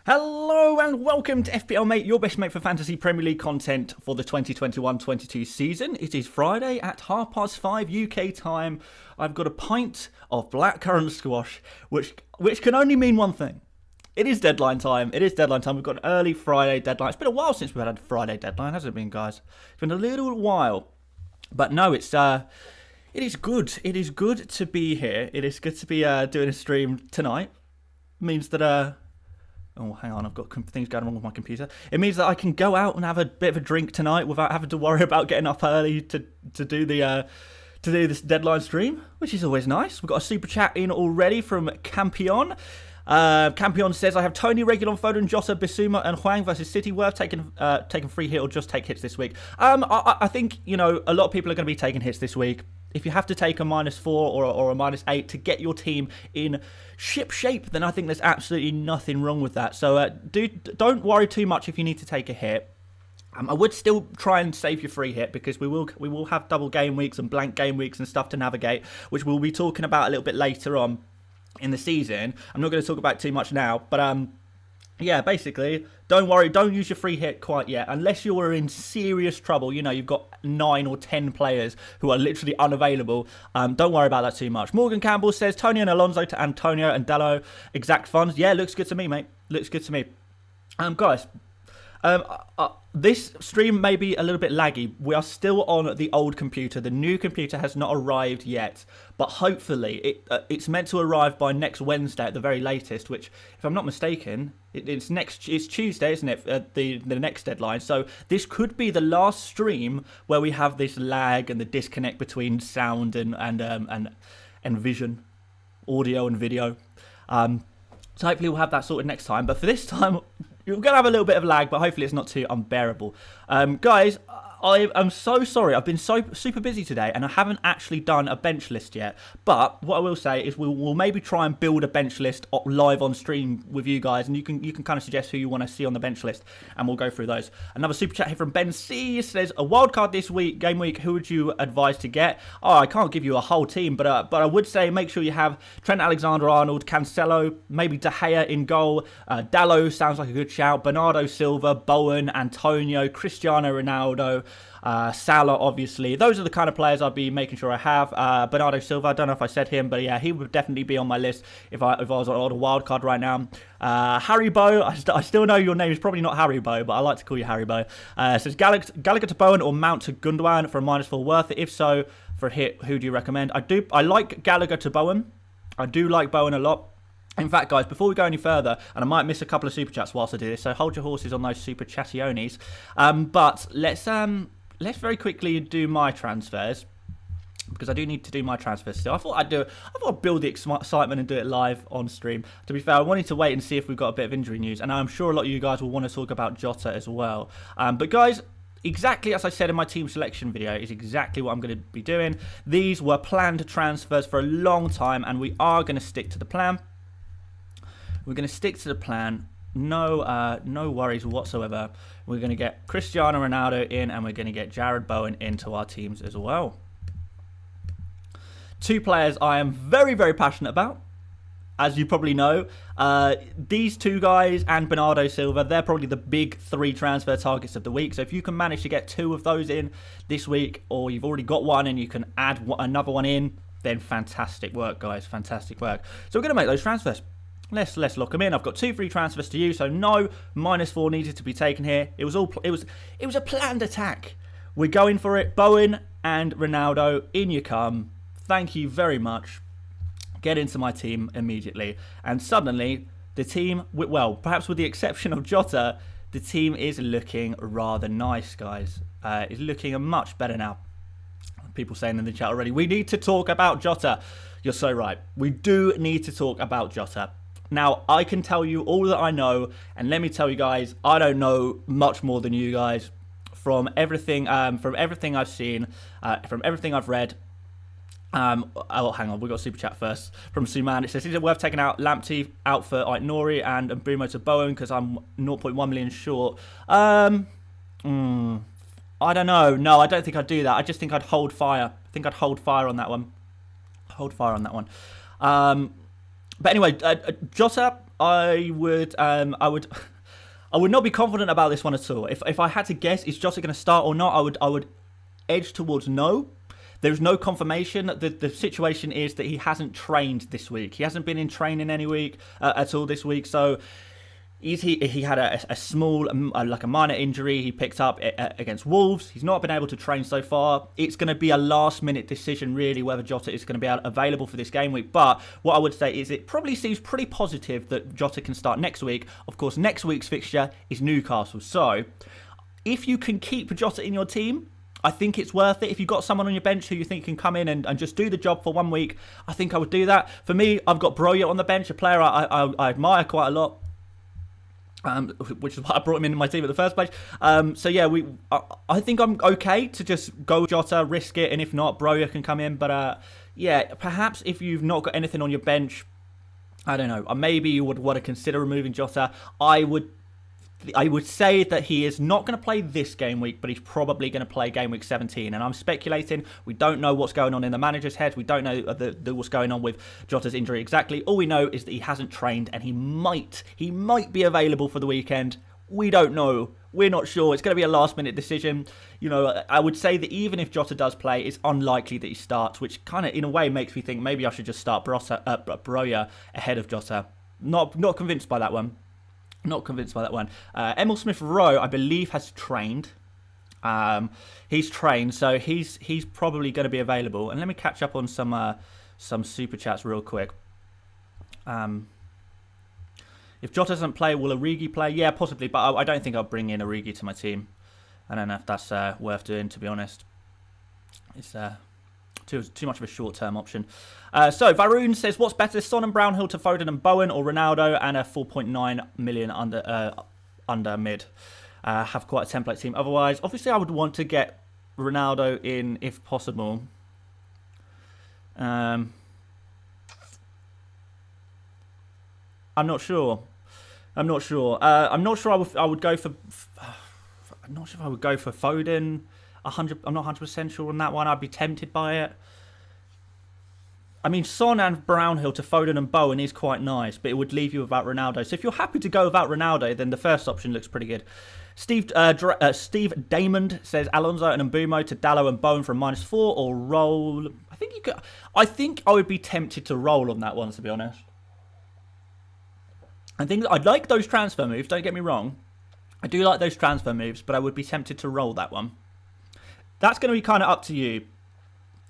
Hello and welcome to FPL Mate, your best mate for fantasy Premier League content for the 2021-22 season. It is Friday at 5:30 UK time. I've got a pint of blackcurrant squash, which can only mean one thing. It is deadline time. It is deadline time. We've got an early Friday deadline. It's been a while since we've had a Friday deadline, hasn't it been, guys? It's been a little while. But no, it is good. It is good to be here. It is good to be doing a stream tonight. It means that oh, hang on, I've got things going wrong with my computer. It means that I can go out and have a bit of a drink tonight without having to worry about getting up early to do this deadline stream, which is always nice. We've got a super chat in already from Campion. Campion says, I have Tony, Reguilon, Foden, Jota, Bissouma and Hwang versus City. Worth taking free hit or just take hits this week? I think, a lot of people are going to be taking hits this week. If you have to take a -4 or a -8 to get your team in ship shape, then I think there's absolutely nothing wrong with that. So don't worry too much if you need to take a hit. I would still try and save your free hit because we will have double game weeks and blank game weeks and stuff to navigate, which we'll be talking about a little bit later on in the season. I'm not going to talk about it too much now, but yeah, basically, don't worry, don't use your free hit quite yet, unless you're in serious trouble. You've got 9 or 10 players who are literally unavailable. Don't worry about that too much. Morgan Campbell says, Tony and Alonso to Antonio and Dallo, exact funds. Yeah, looks good to me, mate. Looks good to me. Guys, this stream may be a little bit laggy. We are still on the old computer. The new computer has not arrived yet, but hopefully it's meant to arrive by next Wednesday at the very latest, which, if I'm not mistaken, it's Tuesday, isn't it? The next deadline. So this could be the last stream where we have this lag and the disconnect between sound and vision, audio and video. So hopefully we'll have that sorted next time. But for this time, you're going to have a little bit of lag, but hopefully it's not too unbearable. Guys, I'm so sorry. I've been so super busy today, and I haven't actually done a bench list yet. But what I will say is we'll maybe try and build a bench list live on stream with you guys, and you can kind of suggest who you want to see on the bench list, and we'll go through those. Another super chat here from Ben C says, a wild card this week, game week. Who would you advise to get? Oh, I can't give you a whole team, but I would say make sure you have Trent Alexander-Arnold, Cancelo, maybe De Gea in goal. Dallo sounds like a good shout. Bernardo Silva, Bowen, Antonio, Cristiano Ronaldo. Salah, obviously. Those are the kind of players I'd be making sure I have. Bernardo Silva, I don't know if I said him, but yeah, he would definitely be on my list if I was on a wild card right now. Harry Bow, I still know your name is probably not Harry Bow, but I like to call you Harry Bow. Says Gallagher to Bowen or Mount to Gundogan for a -4 worth it. If so, for a hit, who do you recommend? I like Gallagher to Bowen. I do like Bowen a lot. In fact, guys, before we go any further, and I might miss a couple of super chats whilst I do this, so hold your horses on those super chationis. But let's very quickly do my transfers, because I do need to do my transfers still. I thought I'd build the excitement and do it live on stream. To be fair, I wanted to wait and see if we've got a bit of injury news, and I'm sure a lot of you guys will want to talk about Jota as well. But guys, exactly as I said in my team selection video is exactly what I'm going to be doing. These were planned transfers for a long time, and we are going to stick to the plan. We're going to stick to the plan. No worries whatsoever. We're going to get Cristiano Ronaldo in, and we're going to get Jarrod Bowen into our teams as well. Two players I am very, very passionate about, as you probably know. These two guys and Bernardo Silva, they're probably the big 3 transfer targets of the week. So if you can manage to get 2 of those in this week, or you've already got one and you can add another one in, then fantastic work, guys. Fantastic work. So we're going to make those transfers. Let's lock them in. I've got 2 free transfers to use, so no -4 needed to be taken here. It was a planned attack. We're going for it. Bowen and Ronaldo, in you come. Thank you very much. Get into my team immediately, and suddenly the team, well, perhaps with the exception of Jota, the team is looking rather nice, guys. It's looking much better now. People saying in the chat already, we need to talk about Jota. You're so right. We do need to talk about Jota. Now, I can tell you all that I know, and let me tell you guys, I don't know much more than you guys. From everything I've seen, from everything I've read. Oh, hang on, we've got a super chat first from Suman. It says, is it worth taking out Lamptey out for Nori and Mbeumo to Bowen because I'm 0.1 million short? I don't know. No, I don't think I'd do that. I just think I'd hold fire. I think I'd hold fire on that one. Hold fire on that one. But anyway, Jota, I would I would not be confident about this one at all. If I had to guess, is Jota going to start or not? I would edge towards no. There's no confirmation. The situation is that he hasn't trained this week. He hasn't been in training any week at all this week. So he had a small, like a minor injury he picked up against Wolves. He's not been able to train so far. It's going to be a last-minute decision, really, whether Jota is going to be available for this game week. But what I would say is it probably seems pretty positive that Jota can start next week. Of course, next week's fixture is Newcastle. So if you can keep Jota in your team, I think it's worth it. If you've got someone on your bench who you think can come in and just do the job for 1 week, I think I would do that. For me, I've got Broja on the bench, a player I admire quite a lot. Which is why I brought him into my team at the first place. So yeah, I think I'm okay to just go Jota, risk it, and if not, Broja can come in. But yeah, perhaps if you've not got anything on your bench, I don't know, maybe you would want to consider removing Jota. I would say that he is not going to play this game week, but he's probably going to play game week 17. And I'm speculating. We don't know what's going on in the manager's head. We don't know what's going on with Jota's injury exactly. All we know is that he hasn't trained and he might be available for the weekend. We don't know. We're not sure. It's going to be a last-minute decision. You know, I would say that even if Jota does play, it's unlikely that he starts, which kind of, in a way, makes me think maybe I should just start Broja ahead of Jota. Not convinced by that one. Not convinced by that one. Emil Smith-Rowe, I believe, has trained. He's trained, so he's probably going to be available. And let me catch up on some super chats real quick. If Jota doesn't play, will Origi play? Yeah, possibly, but I don't think I'll bring in Origi to my team. I don't know if that's worth doing, to be honest. It's too much of a short-term option. So Varun says, what's better, Son and Brownhill to Foden and Bowen, or Ronaldo and a 4.9 million under mid? Have quite a template team. Otherwise, obviously, I would want to get Ronaldo in if possible. I'm not sure. I'm not sure I would go for. I'm not sure if I would go for Foden. I'm not 100% sure on that one. I'd be tempted by it. I mean, Son and Brownhill to Foden and Bowen is quite nice, but it would leave you without Ronaldo. So if you're happy to go without Ronaldo, then the first option looks pretty good. Steve Damond says Alonso and Mbeumo to Dallo and Bowen for a -4 or roll. I think I would be tempted to roll on that one, to be honest. I think I'd like those transfer moves. Don't get me wrong. I do like those transfer moves, but I would be tempted to roll that one. That's going to be kind of up to you.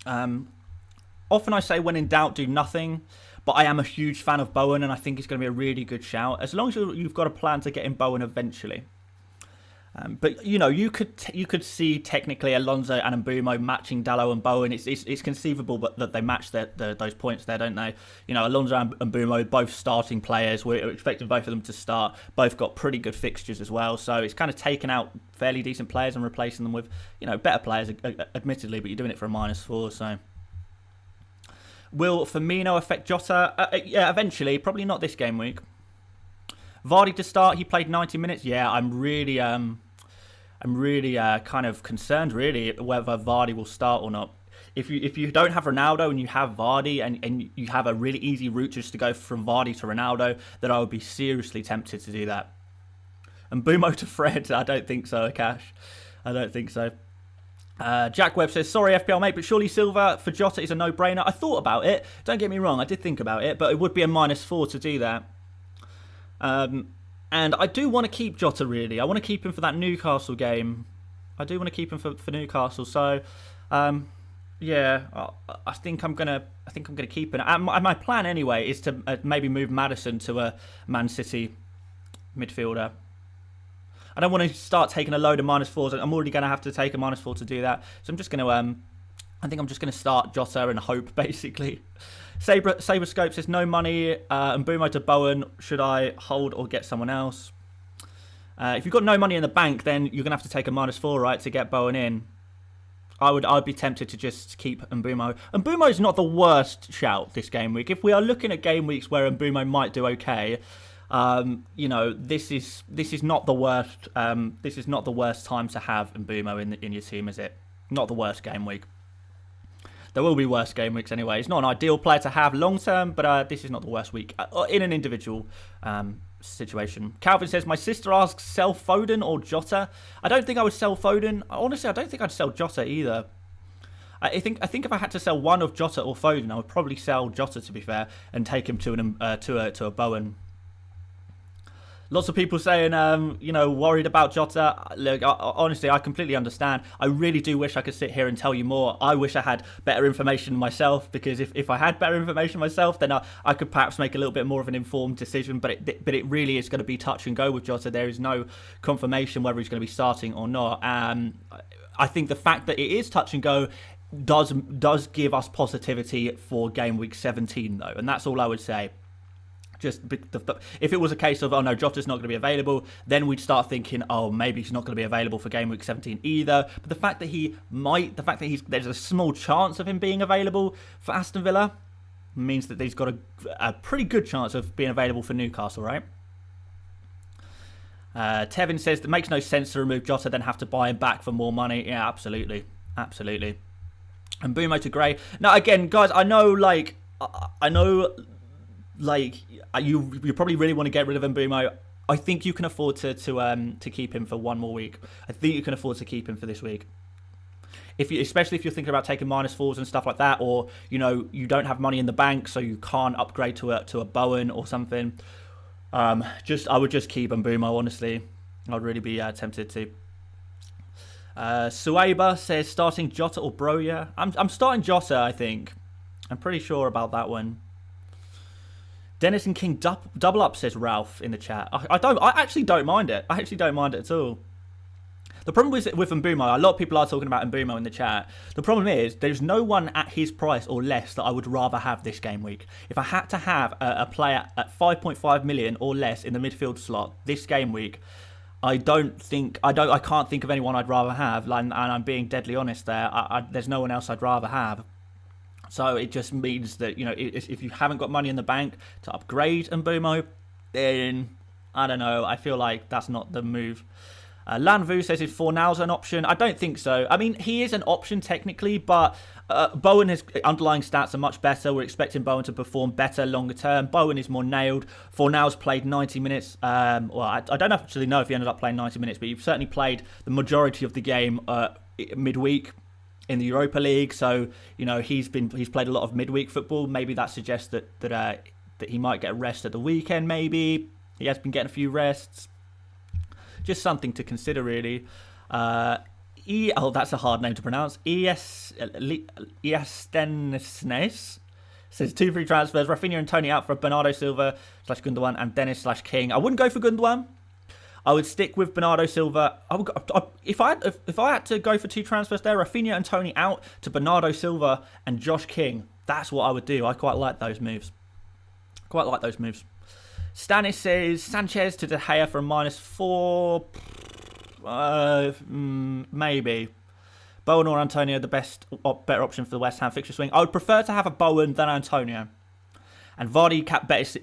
Often I say when in doubt, do nothing. But I am a huge fan of Bowen, and I think it's going to be a really good shout. As long as you've got a plan to get in Bowen eventually. But, you know, you could see technically Alonso and Mbeumo matching Dallo and Bowen. It's conceivable that they match those points there, don't they? You know, Alonso and Mbeumo, both starting players. We're expecting both of them to start. Both got pretty good fixtures as well. So it's kind of taken out fairly decent players and replacing them with, you know, better players, admittedly. But you're doing it for a -4, so... Will Firmino affect Jota? Yeah, eventually. Probably not this game week. Vardy to start. He played 90 minutes. Yeah, I'm really kind of concerned, really, whether Vardy will start or not. If you don't have Ronaldo and you have Vardy and you have a really easy route just to go from Vardy to Ronaldo, then I would be seriously tempted to do that. And Mbeumo to Fred. I don't think so, Akash. I don't think so. Jack Webb says, sorry FPL mate, but surely Silva for Jota is a no-brainer. I thought about it. Don't get me wrong, I did think about it, but it would be a -4 to do that. And I do want to keep Jota, really. I want to keep him for that Newcastle game. I do want to keep him for Newcastle. So, yeah, I think I'm gonna keep him. And my plan anyway is to maybe move Maddison to a Man City midfielder. I don't want to start taking a load of -4s. I'm already going to have to take a -4 to do that. So I'm just going to, I think I'm just going to start Jota and hope, basically. Saber Scope says, no money. Mbeumo to Bowen. Should I hold or get someone else? If you've got no money in the bank, then you're going to have to take a -4, right, to get Bowen in. I'd be tempted to just keep Mbeumo. Mbeumo is not the worst shout this game week. If we are looking at game weeks where Mbeumo might do okay... you know, this is not the worst. This is not the worst time to have Mbeumo in your team, is it? Not the worst game week. There will be worse game weeks anyway. It's not an ideal player to have long term, but this is not the worst week in an individual situation. Calvin says, my sister asks, sell Foden or Jota? I don't think I would sell Foden. Honestly, I don't think I'd sell Jota either. I think if I had to sell one of Jota or Foden, I would probably sell Jota, to be fair, and take him to a Bowen. Lots of people saying, worried about Jota. Look, honestly, I completely understand. I really do wish I could sit here and tell you more. I wish I had better information myself, because if I had better information myself, then I could perhaps make a little bit more of an informed decision. But it really is going to be touch and go with Jota. There is no confirmation whether he's going to be starting or not. I think the fact that it is touch and go does give us positivity for game week 17, though, and that's all I would say. Just if it was a case of, oh no, Jota's not going to be available, then we'd start thinking, oh, maybe he's not going to be available for game week 17 either. But the fact that there's a small chance of him being available for Aston Villa means that he's got a pretty good chance of being available for Newcastle, right? Tevin says that makes no sense to remove Jota, then have to buy him back for more money. Yeah, absolutely. And Mbeumo to Gray. Now, again, guys, I know, you probably really want to get rid of Mbeumo. I think you can afford to keep him for one more week. I think you can afford to keep him for this week. Especially if you're thinking about taking -4s and stuff like that, or you don't have money in the bank, so you can't upgrade to a Bowen or something. I would just keep Mbeumo, honestly. I'd really be tempted to. Sueba says, starting Jota or Broja? I'm starting Jota, I think. I'm pretty sure about that one. Dennis and King double up, says Ralph in the chat. I actually don't mind it. I actually don't mind it at all. The problem with Mbeumo, a lot of people are talking about Mbeumo in the chat. The problem is there's no one at his price or less that I would rather have this game week. If I had to have a player at 5.5 million or less in the midfield slot this game week, I can't think of anyone I'd rather have. And I'm being deadly honest there. There's no one else I'd rather have. So it just means that, if you haven't got money in the bank to upgrade Mbeumo, then I don't know. I feel like that's not the move. Lanvu says if Fornal's an option. I don't think so. I mean, he is an option technically, but Bowen, his underlying stats are much better. We're expecting Bowen to perform better longer term. Bowen is more nailed. Fornal's played 90 minutes. I don't actually know if he ended up playing 90 minutes, but he certainly played the majority of the game midweek in the Europa League. So, he's played a lot of midweek football. Maybe that suggests that he might get a rest at the weekend, maybe. He has been getting a few rests. Just something to consider, really. That's a hard name to pronounce. Eastenesnes says 2 free transfers. Rafinha and Tony out for Bernardo Silva / Gundogan and Dennis / King. I wouldn't go for Gundogan. I would stick with Bernardo Silva. If I had to go for 2 transfers there, Rafinha and Tony out to Bernardo Silva and Josh King. That's what I would do. I quite like those moves. Stanis says Sanchez to De Gea for a -4. Maybe. Bowen or Antonio, the better option for the West Ham fixture swing. I would prefer to have a Bowen than Antonio. And Vardy,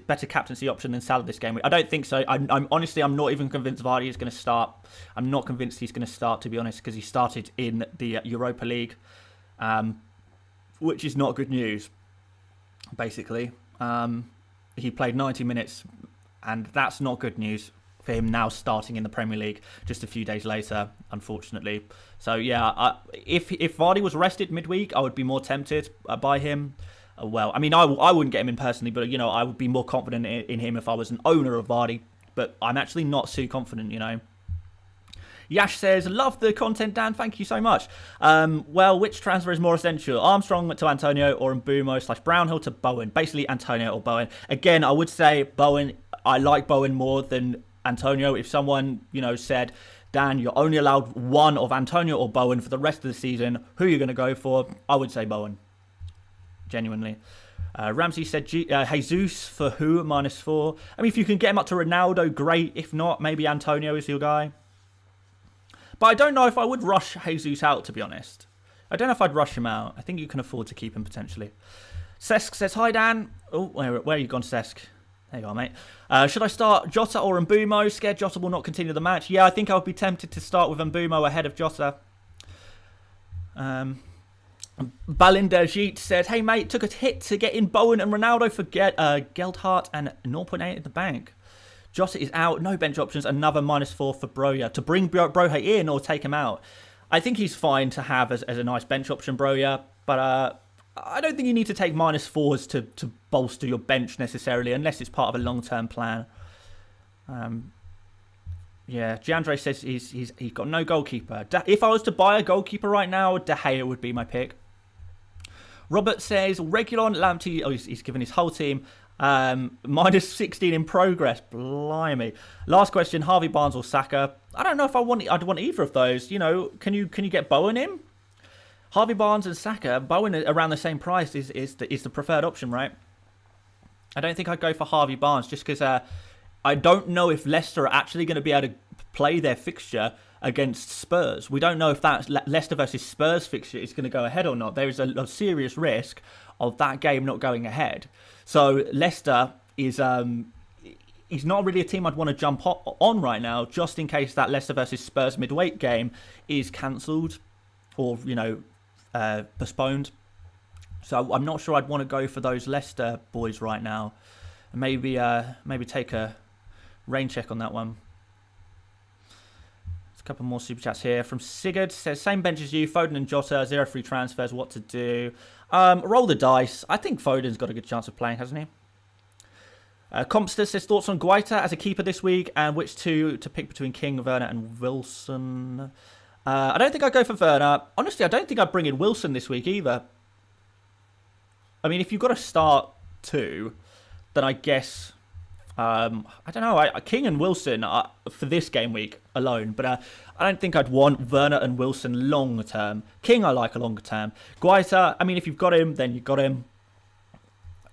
better captaincy option than Salah this game. I don't think so. I'm honestly not even convinced Vardy is going to start. I'm not convinced he's going to start, to be honest, because he started in the Europa League, which is not good news, basically. He played 90 minutes, and that's not good news for him now starting in the Premier League just a few days later, unfortunately. So, yeah, if Vardy was rested midweek, I would be more tempted by him. Well, I mean, I wouldn't get him in personally, but, I would be more confident in him if I was an owner of Vardy. But I'm actually not too confident, Yash says, love the content, Dan. Thank you so much. Well, which transfer is more essential? Armstrong to Antonio or Mbeumo / Brownhill to Bowen? Basically, Antonio or Bowen. Again, I would say Bowen. I like Bowen more than Antonio. If someone, said, Dan, you're only allowed one of Antonio or Bowen for the rest of the season, who are you going to go for? I would say Bowen. Genuinely. Ramsey said Jesus for who? -4. I mean, if you can get him up to Ronaldo, great. If not, maybe Antonio is your guy. But I don't know if I would rush Jesus out, to be honest. I don't know if I'd rush him out. I think you can afford to keep him, potentially. Sesk says, hi, Dan. Oh, where are you gone, Sesk? There you are, mate. Should I start Jota or Mbeumo? Scared Jota will not continue the match. Yeah, I think I would be tempted to start with Mbeumo ahead of Jota. Balinderjeet said, "Hey mate, took a hit to get in Bowen and Ronaldo for Geldhart and 0.8 in the bank. Jota is out, no bench options, another -4 for Broja. To bring Broja in or take him out? I think he's fine to have as a nice bench option, Broja, but I don't think you need to take -4s to bolster your bench necessarily, unless it's part of a long-term plan." Yeah, Giandre says he's got no goalkeeper. If I was to buy a goalkeeper right now, De Gea would be my pick. Robert says, Regulon, Lamptey, he's given his whole team, -16 in progress. Blimey. Last question, Harvey Barnes or Saka? I don't know if I'd want either of those. You know, can you get Bowen in? Harvey Barnes and Saka, Bowen around the same price is the preferred option, right? I don't think I'd go for Harvey Barnes just because I don't know if Leicester are actually going to be able to play their fixture against Spurs. We don't know if that Leicester versus Spurs fixture is going to go ahead or not. There is a serious risk of that game not going ahead. So Leicester is not really a team I'd want to jump on right now, just in case that Leicester versus Spurs midweek game is cancelled or, you know, postponed. So I'm not sure I'd want to go for those Leicester boys right now. Maybe take a rain check on that one. A couple more super chats here from Sigurd. Says, same bench as you, Foden and Jota, 0 free transfers, what to do? Roll the dice. I think Foden's got a good chance of playing, hasn't he? Compster says, thoughts on Guaita as a keeper this week and which two to pick between King, Werner and Wilson? I don't think I'd go for Werner. Honestly, I don't think I'd bring in Wilson this week either. I mean, if you've got to start two, then I guess... I don't know, King and Wilson are for this game week alone, but I don't think I'd want Werner and Wilson longer term. King I like a longer term. Guaita, I mean, if you've got him, then you've got him.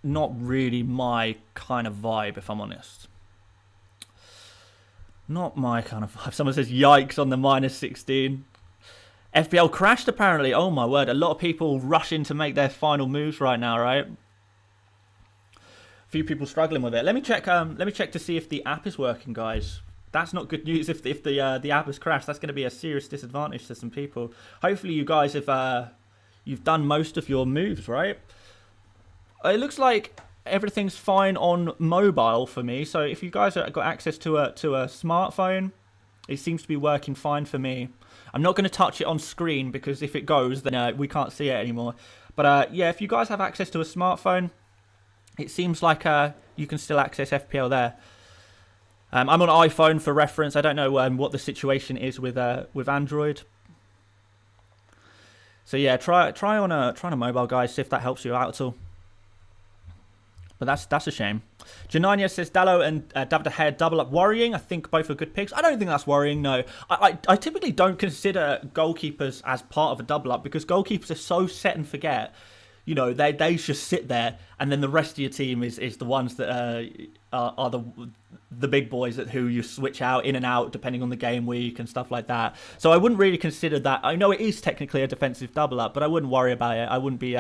Not really my kind of vibe, if I'm honest. Not my kind of vibe. Someone says, yikes on the -16. FPL crashed apparently. Oh my word, a lot of people rushing to make their final moves right now, right? Few people struggling with it. Let me check to see if the app is working, guys. That's not good news if the app has crashed. That's going to be a serious disadvantage to some people. Hopefully you guys have you've done most of your moves, right? It looks like everything's fine on mobile for me. So if you guys have got access to a smartphone, it seems to be working fine for me. I'm not going to touch it on screen because if it goes, then we can't see it anymore. But yeah, if you guys have access to a smartphone, it seems like you can still access FPL there. I'm on iPhone for reference. I don't know what the situation is with Android. So yeah, try on a mobile, guys. See if that helps you out at all. But that's a shame. Janania says Dallo and David De Gea double up worrying. I think both are good picks. I don't think that's worrying. No, I typically don't consider goalkeepers as part of a double up because goalkeepers are so set and forget. You know, they just sit there, and then the rest of your team is the ones that are the big boys who you switch out in and out depending on the game week and stuff like that. So I wouldn't really consider that. I know it is technically a defensive double up, but I wouldn't worry about it. I wouldn't be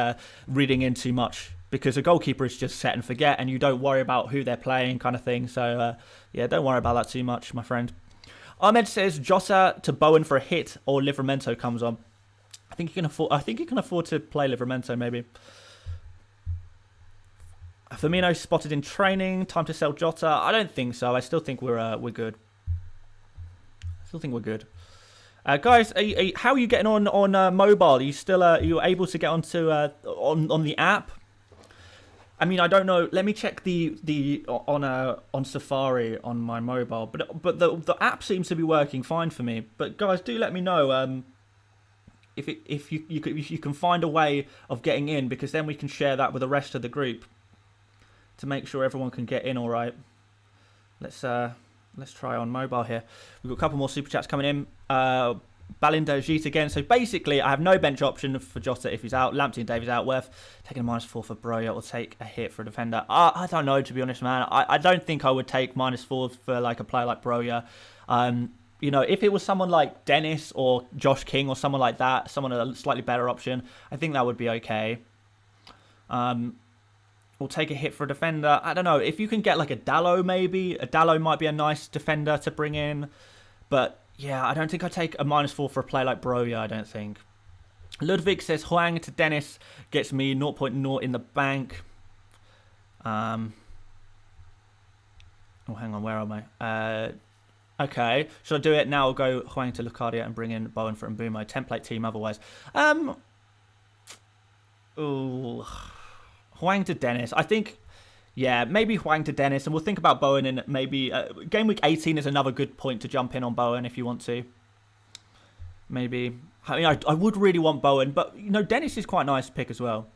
reading in too much because a goalkeeper is just set and forget, and you don't worry about who they're playing, kind of thing. So yeah, don't worry about that too much, my friend. Ahmed says Jota to Bowen for a hit or Livramento comes on. I think you can afford to play Livramento maybe. Firmino spotted in training. Time to sell Jota. I don't think so. I still think we're good. I still think we're good. Guys, how are you getting on mobile? Are you still are you able to get onto on the app? I mean, I don't know. Let me check the on Safari on my mobile, but the app seems to be working fine for me. But guys, do let me know. If you can find a way of getting in, because then we can share that with the rest of the group to make sure everyone can get in all right. Let's try on mobile here. We've got a couple more super chats coming in. Balinderjeet again. So basically, I have no bench option for Jota if he's out. Lamptey and Davies out. Worth taking a -4 for Broja or take a hit for a defender. I don't know, to be honest, man. I don't think I would take -4 for like a player like Broja. You know, if it was someone like Dennis or Josh King or someone like that, someone a slightly better option, I think that would be okay. Or take a hit for a defender. I don't know. If you can get like a Dallo, maybe. A Dallo might be a nice defender to bring in. But yeah, I don't think I'd take a -4 for a player like Broja, I don't think. Ludwig says Huang to Dennis gets me 0.0 in the bank. Oh, hang on, where am I? Okay, should I do it now or go Huang to Lucadia and bring in Bowen for Mbeumo? Template team otherwise. Ooh, Huang to Dennis. I think, yeah, maybe Huang to Dennis, and we'll think about Bowen in maybe game week 18 is another good point to jump in on Bowen if you want to. Maybe. I mean, I would really want Bowen, but you know, Dennis is quite a nice pick as well.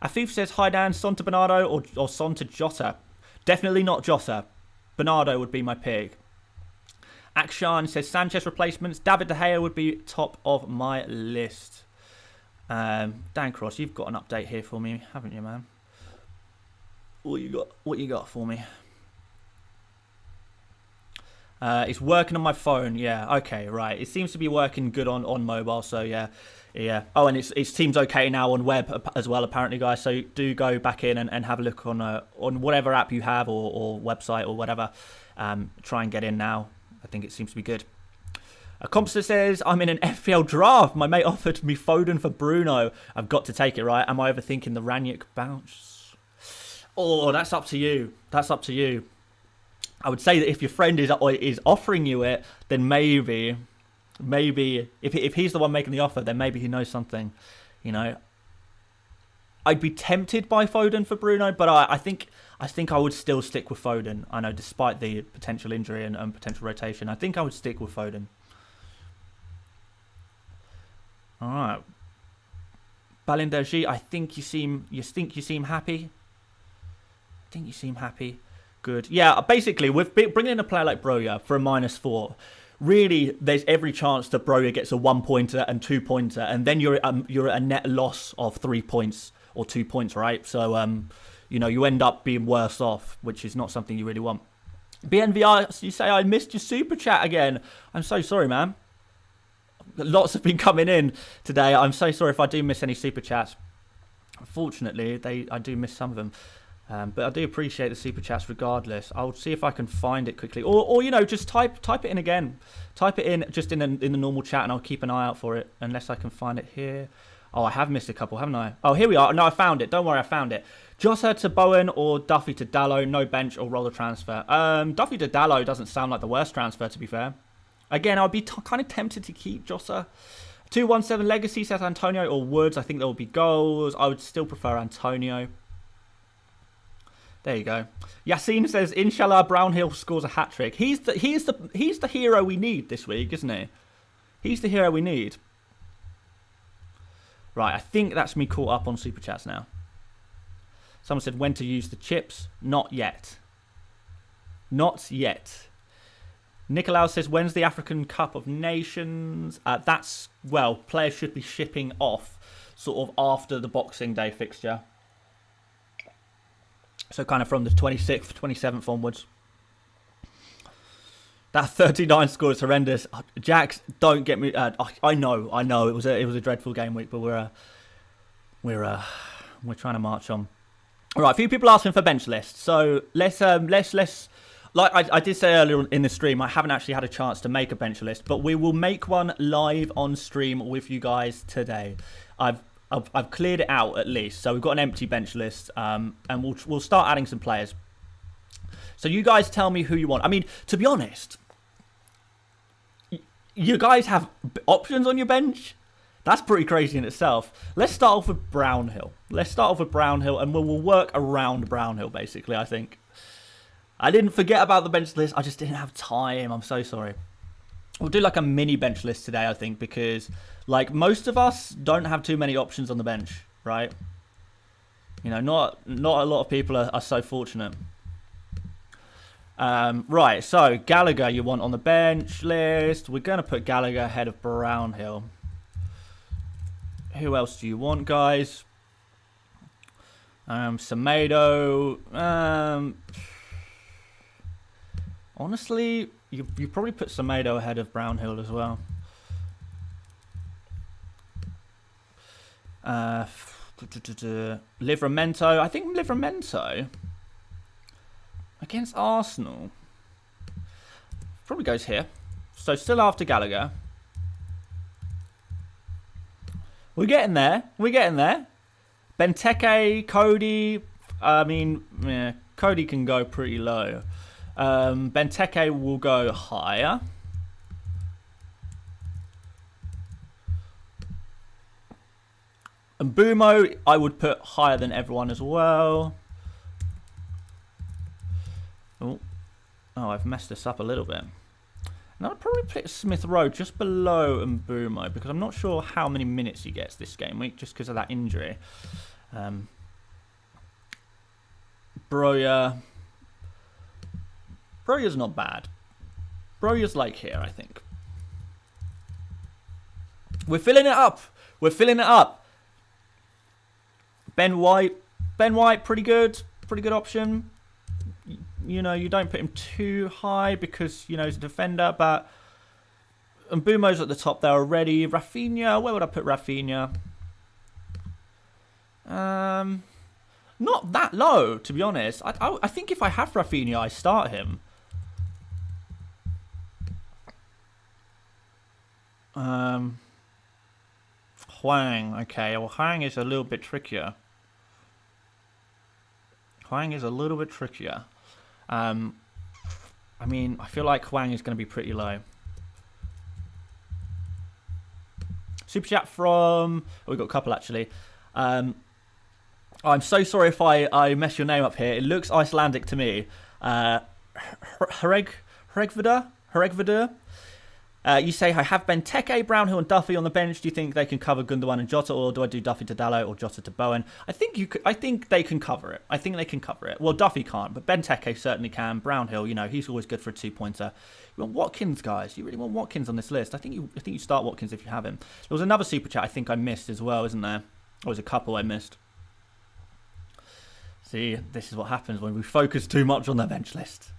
Afif says, hi Dan, Son to Bernardo or Son to Jota? Definitely not Jota. Bernardo would be my pick. Akshan says, Sanchez replacements. David De Gea would be top of my list. Dan Cross, you've got an update here for me, haven't you, man? What you got for me? It's working on my phone. Yeah, okay, right. It seems to be working good on mobile, so yeah. Oh, and it seems okay now on web as well, apparently, guys. So do go back in and have a look on whatever app you have or website or whatever. Try and get in now. I think it seems to be good. Compster says, I'm in an FPL draft. My mate offered me Foden for Bruno. I've got to take it, right? Am I overthinking the Ranić bounce? Oh, that's up to you. That's up to you. I would say that if your friend is offering you it, then maybe if he's the one making the offer, then maybe he knows something, you know. I'd be tempted by Foden for Bruno, but I think I would still stick with Foden. I know, despite the potential injury and potential rotation, I think I would stick with Foden. All right, Balinderji, I think you seem happy. I think you seem happy. Good. Yeah, basically, with bringing in a player like Broja for a -4, really, there's every chance that Broja gets a 1-pointer and 2-pointer, and then you're at a net loss of 3 points or 2 points, right? So, you know, you end up being worse off, which is not something you really want. BNVR, you say, I missed your super chat again. I'm so sorry, man. Lots have been coming in today. I'm so sorry if I do miss any super chats. Unfortunately, I do miss some of them. But I do appreciate the super chats regardless. I'll see if I can find it quickly. Or you know, just type it in again. Type it in just in the normal chat and I'll keep an eye out for it unless I can find it here. Oh, I have missed a couple, haven't I? Oh, here we are. No, I found it. Don't worry, I found it. Jota to Bowen or Duffy to Dallo. No bench or roller transfer. Duffy to Dallo doesn't sound like the worst transfer, to be fair. Again, I'd be kind of tempted to keep Jota. 217 Legacy says Antonio or Woods. I think there will be goals. I would still prefer Antonio. There you go. Yassine says, Inshallah, Brownhill scores a hat-trick. He's the hero we need this week, isn't he? He's the hero we need. Right, I think that's me caught up on Super Chats now. Someone said, when to use the chips? Not yet. Not yet. Nicolau says, when's the African Cup of Nations? Well, players should be shipping off sort of after the Boxing Day fixture. So kind of from the 26th, 27th onwards. That 39 score is horrendous. Jax, don't get me. I know. It was a dreadful game week, but we're trying to march on. All right, a few people asking for bench lists. So let's like I did say earlier in the stream, I haven't actually had a chance to make a bench list, but we will make one live on stream with you guys today. I've cleared it out at least, so we've got an empty bench list, and we'll start adding some players. So you guys tell me who you want. I mean, to be honest, you guys have options on your bench. That's pretty crazy in itself. Let's start off with Brownhill. And we'll work around Brownhill, basically, I think. I didn't forget about the bench list. I just didn't have time. I'm so sorry. We'll do like a mini bench list today, I think, because like most of us don't have too many options on the bench, right? You know, not a lot of people are so fortunate. Right, so Gallagher you want on the bench list. We're going to put Gallagher ahead of Brownhill. Who else do you want, guys? Semedo. Honestly, you probably put Semedo ahead of Brownhill as well. Livramento. I think Livramento against Arsenal probably goes here. So still after Gallagher. We're getting there. We're getting there. Benteke, Cody. I mean, yeah, Cody can go pretty low. Benteke will go higher. And Mbeumo, I would put higher than everyone as well. Oh, I've messed this up a little bit. And I'd probably put Smith Rowe just below Mbeumo because I'm not sure how many minutes he gets this game week just because of that injury. Broja. Broja's not bad. Broja's like here, I think. We're filling it up. We're filling it up. Ben White. Ben White, pretty good. Pretty good option. You know, you don't put him too high because, you know, he's a defender, but Mbeumo's at the top there already. Rafinha, where would I put Rafinha? Not that low, to be honest. I think if I have Rafinha, I start him. Hwang, okay. Well, Hwang is a little bit trickier. Hwang is a little bit trickier. I mean, I feel like Hwang is going to be pretty low. Super chat from... Oh, we've got a couple, actually. I'm so sorry if I mess your name up here. It looks Icelandic to me. Hregvidur? You say, I have Benteke, Brownhill and Duffy on the bench. Do you think they can cover Gundogan and Jota, or do I do Duffy to Dalot or Jota to Bowen? I think they can cover it. I think they can cover it. Well, Duffy can't, but Benteke certainly can. Brownhill, you know, he's always good for a 2-pointer. You want Watkins, guys. You really want Watkins on this list. I think you start Watkins if you have him. There was another super chat I think I missed as well, isn't there? There was a couple I missed. See, this is what happens when we focus too much on the bench list.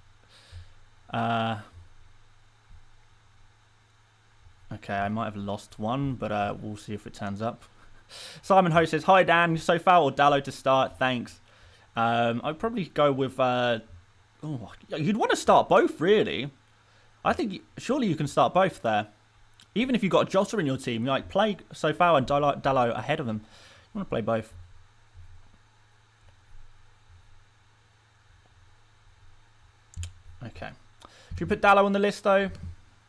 Okay, I might have lost one, but we'll see if it turns up. Simon Ho says, hi Dan, so foul or Dalot to start? Thanks. I'd probably go with... you'd want to start both, really. I think surely you can start both there. Even if you've got a Jota in your team, like play so foul and Dalot ahead of them. You want to play both. Okay. Should we put Dalot on the list, though?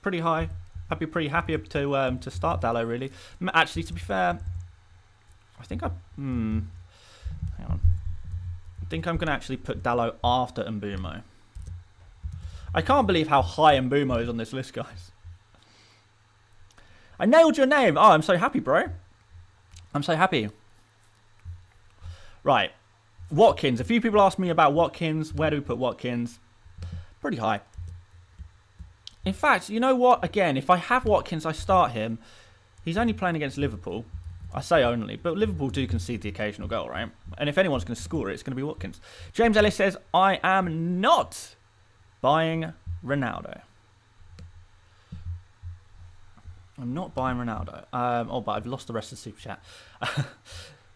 Pretty high. I'd be pretty happy to start Dalot, really. Actually, to be fair, I think hang on. I think I'm going to actually put Dalot after Mbeumo. I can't believe how high Mbeumo is on this list, guys. I nailed your name. Oh, I'm so happy, bro. I'm so happy. Right. Watkins. A few people asked me about Watkins. Where do we put Watkins? Pretty high. In fact, you know what? Again, if I have Watkins, I start him. He's only playing against Liverpool. I say only, but Liverpool do concede the occasional goal, right? And if anyone's going to score it, it's going to be Watkins. James Ellis says, I am not buying Ronaldo. I'm not buying Ronaldo. But I've lost the rest of the super chat.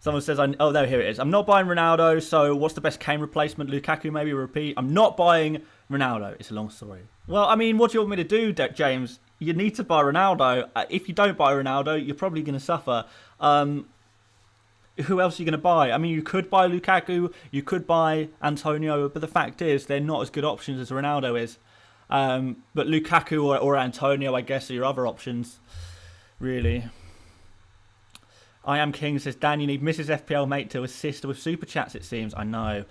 Someone says, oh, there, here it is. I'm not buying Ronaldo, so what's the best Kane replacement? Lukaku, maybe repeat. I'm not buying Ronaldo. It's a long story. Well, I mean, what do you want me to do, James? You need to buy Ronaldo. If you don't buy Ronaldo, you're probably going to suffer. Who else are you going to buy? I mean, you could buy Lukaku, you could buy Antonio, but the fact is they're not as good options as Ronaldo is. But Lukaku or Antonio, I guess, are your other options, really. I Am King says, Dan, you need Mrs. FPL Mate to assist with super chats, it seems. I know.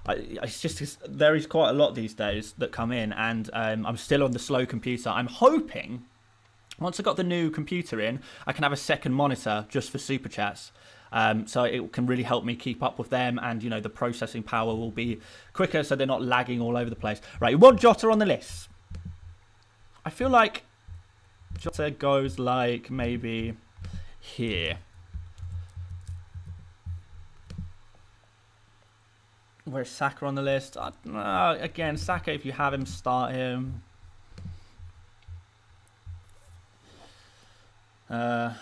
There is quite a lot these days that come in, and I'm still on the slow computer. I'm hoping, once I got the new computer in, I can have a second monitor just for super chats. So it can really help me keep up with them, and, you know, the processing power will be quicker so they're not lagging all over the place. Right, you want Jota on the list. I feel like Jota goes like maybe here. Where's Saka on the list? Again, Saka, if you have him, start him. Don't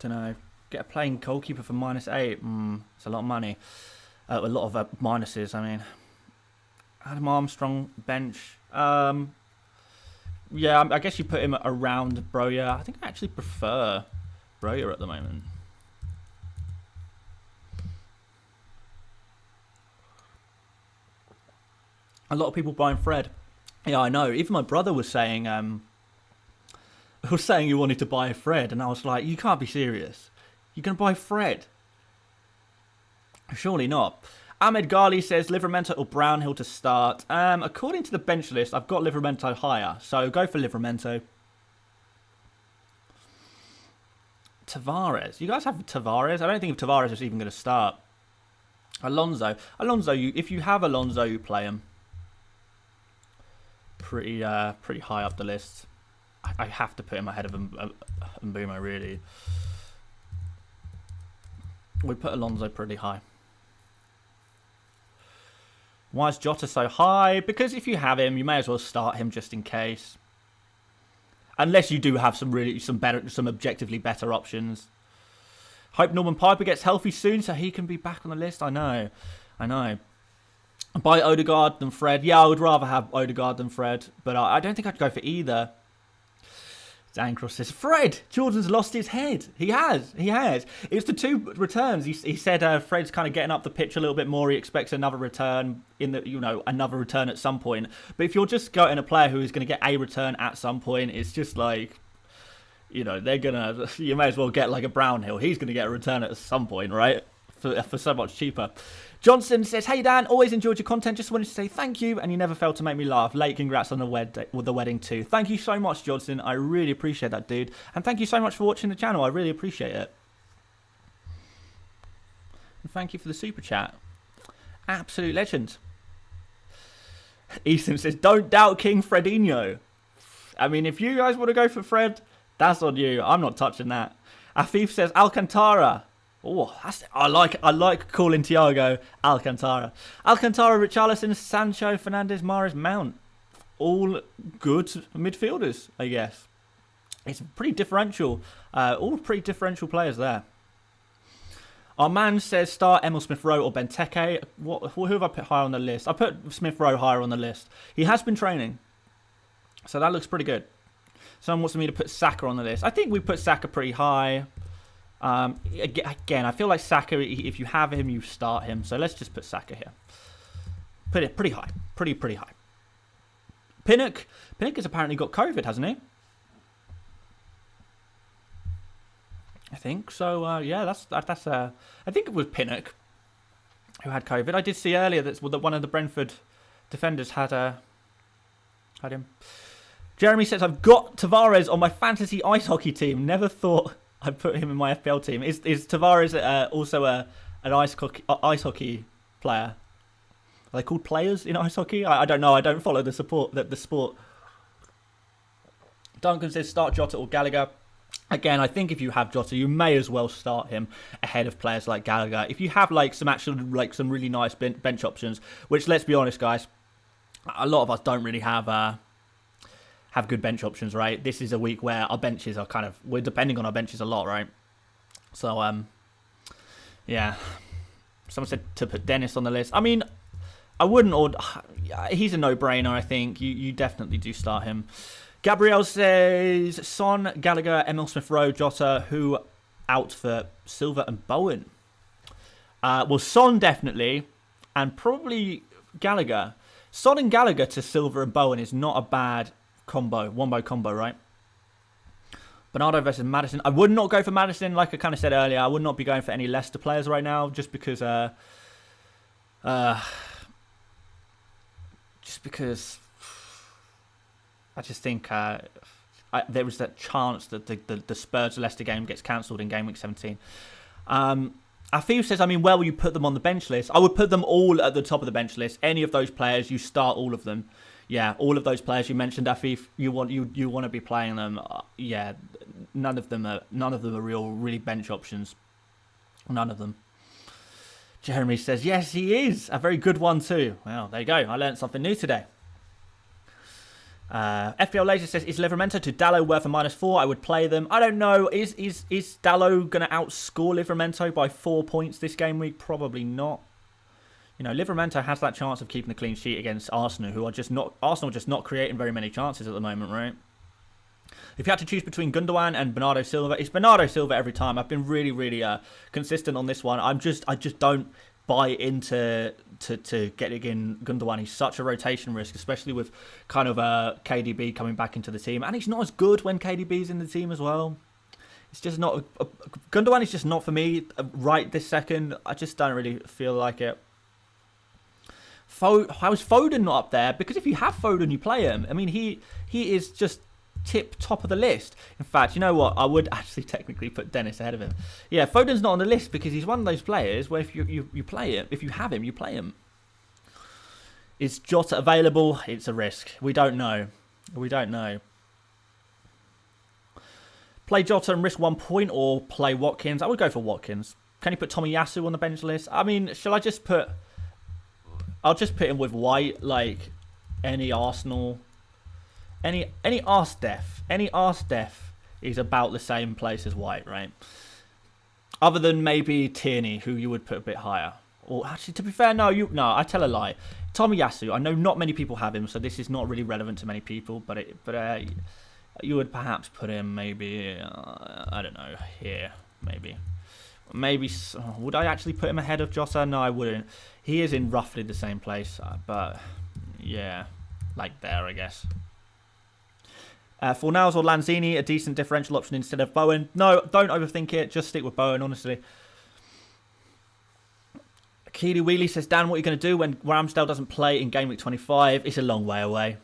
know. Get a playing goalkeeper for -8. It's a lot of money. A lot of minuses, I mean. Adam Armstrong, bench. Yeah, I guess you put him around Broja. I think I actually prefer Rota at the moment. A lot of people buying Fred. Yeah, I know. Even my brother was saying he wanted to buy Fred, and I was like, you can't be serious. You're going to buy Fred? Surely not. Ahmed Ghali says Livramento or Brownhill to start. According to the bench list, I've got Livramento higher, so go for Livramento. Tavares. You guys have Tavares? I don't think if Tavares is even going to start. Alonso. If you have Alonso, you play him. Pretty high up the list. I have to put him ahead of Mbeumo, really. We put Alonso pretty high. Why is Jota so high? Because if you have him, you may as well start him just in case. Unless you do have some objectively better options. Hope Norman Piper gets healthy soon so he can be back on the list. I know. Buy Odegaard than Fred. Yeah, I would rather have Odegaard than Fred, but I don't think I'd go for either. Dancross says, Fred, Jordan's lost his head. He has. It's the 2 returns. He said Fred's kind of getting up the pitch a little bit more. He expects another return another return at some point. But if you're just getting a player who is going to get a return at some point, it's just like, you may as well get like a Brownhill. He's going to get a return at some point, right? For so much cheaper. Johnson says, hey Dan, always enjoyed your content. Just wanted to say thank you, and you never failed to make me laugh. Late congrats on the wedding too. Thank you so much, Johnson. I really appreciate that, dude. And thank you so much for watching the channel. I really appreciate it. And thank you for the super chat. Absolute legend. Easton says, don't doubt King Fredinho. I mean, if you guys want to go for Fred, that's on you. I'm not touching that. Afif says, Alcantara. Oh, I like calling Thiago Alcantara. Alcantara, Richarlison, Sancho, Fernandes, Mahrez, Mount. All good midfielders, I guess. It's pretty differential. All pretty differential players there. Our man says start Emil Smith-Rowe or Benteke. Who have I put higher on the list? I put Smith-Rowe higher on the list. He has been training, so that looks pretty good. Someone wants me to put Saka on the list. I think we put Saka pretty high. Again, I feel like Saka, if you have him, you start him. So let's just put Saka here. Put it pretty high. Pretty high. Pinnock has apparently got COVID, hasn't he? I think so. Yeah, that's. I think it was Pinnock who had COVID. I did see earlier that one of the Brentford defenders had him. Jeremy says, I've got Tavares on my fantasy ice hockey team. Never thought I'd put him in my FPL team. Is Tavares also an ice hockey player? Are they called players in ice hockey? I don't know. I don't follow the sport. Duncan says start Jota or Gallagher. Again, I think if you have Jota, you may as well start him ahead of players like Gallagher. If you have some really nice bench options, which let's be honest, guys, a lot of us don't really have good bench options, right? This is a week where our benches are we're depending on our benches a lot, right? So, yeah. Someone said to put Dennis on the list. I mean, I wouldn't order. He's a no-brainer, I think. You definitely do start him. Gabriel says Son, Gallagher, Emil Smith-Rowe, Jota, who out for Silva and Bowen? Well, Son definitely, and probably Gallagher. Son and Gallagher to Silva and Bowen is not a bad wombo combo, right? Bernardo versus Maddison. I would not go for Maddison, like I kind of said earlier. I would not be going for any Leicester players right now, just because I just think there was that chance that the Spurs-Leicester game gets cancelled in Gameweek 17. Afif says, where will you put them on the bench list? I would put them all at the top of the bench list. Any of those players, you start all of them. Yeah, all of those players you mentioned, Afif, you want to be playing them. Yeah, none of them are really bench options. None of them. Jeremy says, yes, he is. A very good one too. Well, there you go. I learned something new today. FPL Laser says, is Livramento to Dallo worth a -4? I would play them. I don't know. Is Dallo going to outscore Livramento by 4 points this game week? Probably not. Livramento has that chance of keeping a clean sheet against Arsenal, who are just not creating very many chances at the moment, right? If you had to choose between Gundogan and Bernardo Silva, it's Bernardo Silva every time. I've been really, really consistent on this one. I just don't buy into getting in Gundogan. He's such a rotation risk, especially with kind of KDB coming back into the team, and he's not as good when KDB's in the team as well. It's just not Gundogan is just not for me right this second. I just don't really feel like it. How is Foden not up there? Because if you have Foden, you play him. I mean, he is just top of the list. In fact, you know what? I would actually technically put Dennis ahead of him. Yeah, Foden's not on the list because he's one of those players where if you play him, if you have him, you play him. Is Jota available? It's a risk. We don't know. We don't know. Play Jota and risk 1 point, or play Watkins? I would go for Watkins. Can you put Tomiyasu on the bench list? I mean, shall I just put... I'll just put him with White, like any Arsenal, any Arsenal is about the same place as White, right? Other than maybe Tierney, who you would put a bit higher. Or actually, to be fair, no, I tell a lie. Tomiyasu, I know not many people have him, so this is not really relevant to many people. But you would perhaps put him maybe, I don't know, here, maybe. Would I actually put him ahead of Jota? No, I wouldn't. He is in roughly the same place, but yeah, like there, I guess. Fornals or Lanzini, a decent differential option instead of Bowen. No, don't overthink it. Just stick with Bowen, honestly. Keely Wheelie says, Dan, what are you going to do when Ramsdale doesn't play in Gameweek 25? It's a long way away.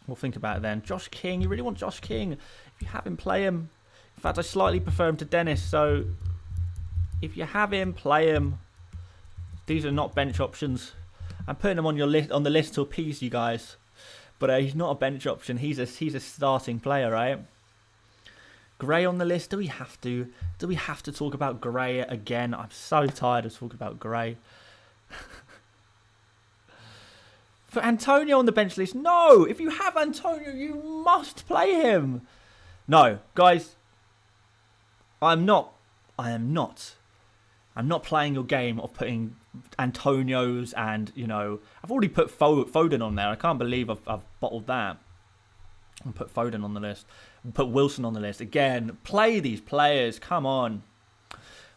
We'll think about it then. Josh King, you really want Josh King? If you have him, play him. In fact, I slightly prefer him to Dennis, so if you have him, play him. These are not bench options. I'm putting him on your list, on the list to appease you guys, but he's not a bench option. He's a starting player, right? Gray on the list. Do we have to? Do we have to talk about Gray again? I'm so tired of talking about Gray. For Antonio on the bench list, no. If you have Antonio, you must play him. No, guys. I'm not playing your game of putting Antonios and, you know, I've already put Foden on there. I can't believe I've bottled that. I'll put Foden on the list. Put Wilson on the list. Again, play these players. Come on.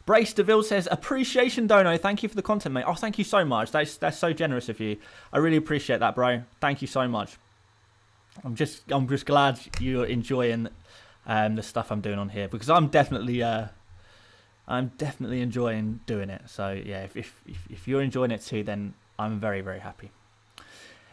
Brace DeVille says, appreciation, Dono. Thank you for the content, mate. Oh, thank you so much. That's so generous of you. I really appreciate that, bro. Thank you so much. I'm just glad you're enjoying the stuff I'm doing on here, because I'm definitely enjoying doing it. So yeah, if you're enjoying it too, then I'm very, very happy.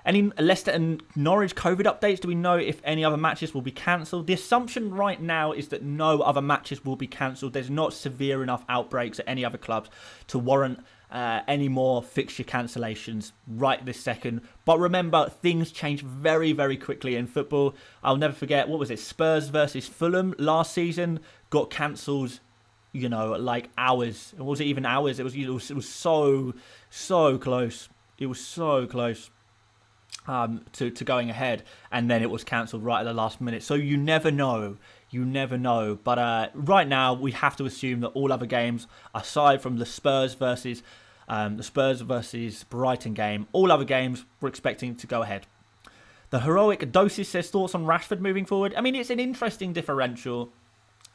Any Leicester and Norwich COVID updates? Do we know if any other matches will be cancelled? The assumption right now is that no other matches will be cancelled. There's not severe enough outbreaks at any other clubs to warrant any more fixture cancellations right this second. But remember, things change very, very quickly in football. I'll never forget, what was it? Spurs versus Fulham last season got cancelled, you know, like hours. Was it even hours? It was so close. It was so close to going ahead, and then it was cancelled right at the last minute. So you never know. But right now, we have to assume that all other games, aside from the Spurs versus Brighton game, all other games we're expecting to go ahead. The Heroic Dosis says, thoughts on Rashford moving forward? I mean, it's an interesting differential.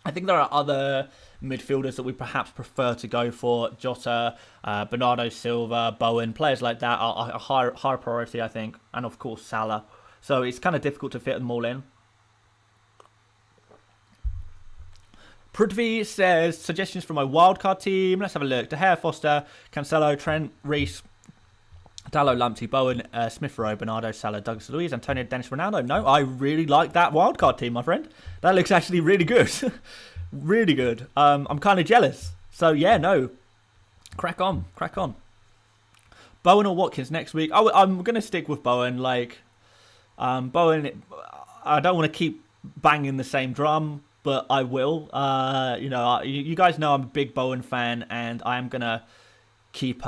I think there are other midfielders that we perhaps prefer to go for. Jota, Bernardo Silva, Bowen, players like that are a higher priority, I think. And of course, Salah. So it's kind of difficult to fit them all in. Prudvi says, suggestions for my wildcard team. Let's have a look. De Gea, Foster, Cancelo, Trent, Reece, Dallo, Lamptey, Bowen, Smith Rowe, Bernardo, Salah, Douglas Luiz, Antonio, Dennis, Ronaldo. No, I really like that wildcard team, my friend. That looks actually really good. Really good. I'm kind of jealous. So, yeah, no. Crack on. Bowen or Watkins next week? I'm going to stick with Bowen. Like, Bowen, I don't want to keep banging the same drum, but I will. You guys know I'm a big Bowen fan, and I am going to keep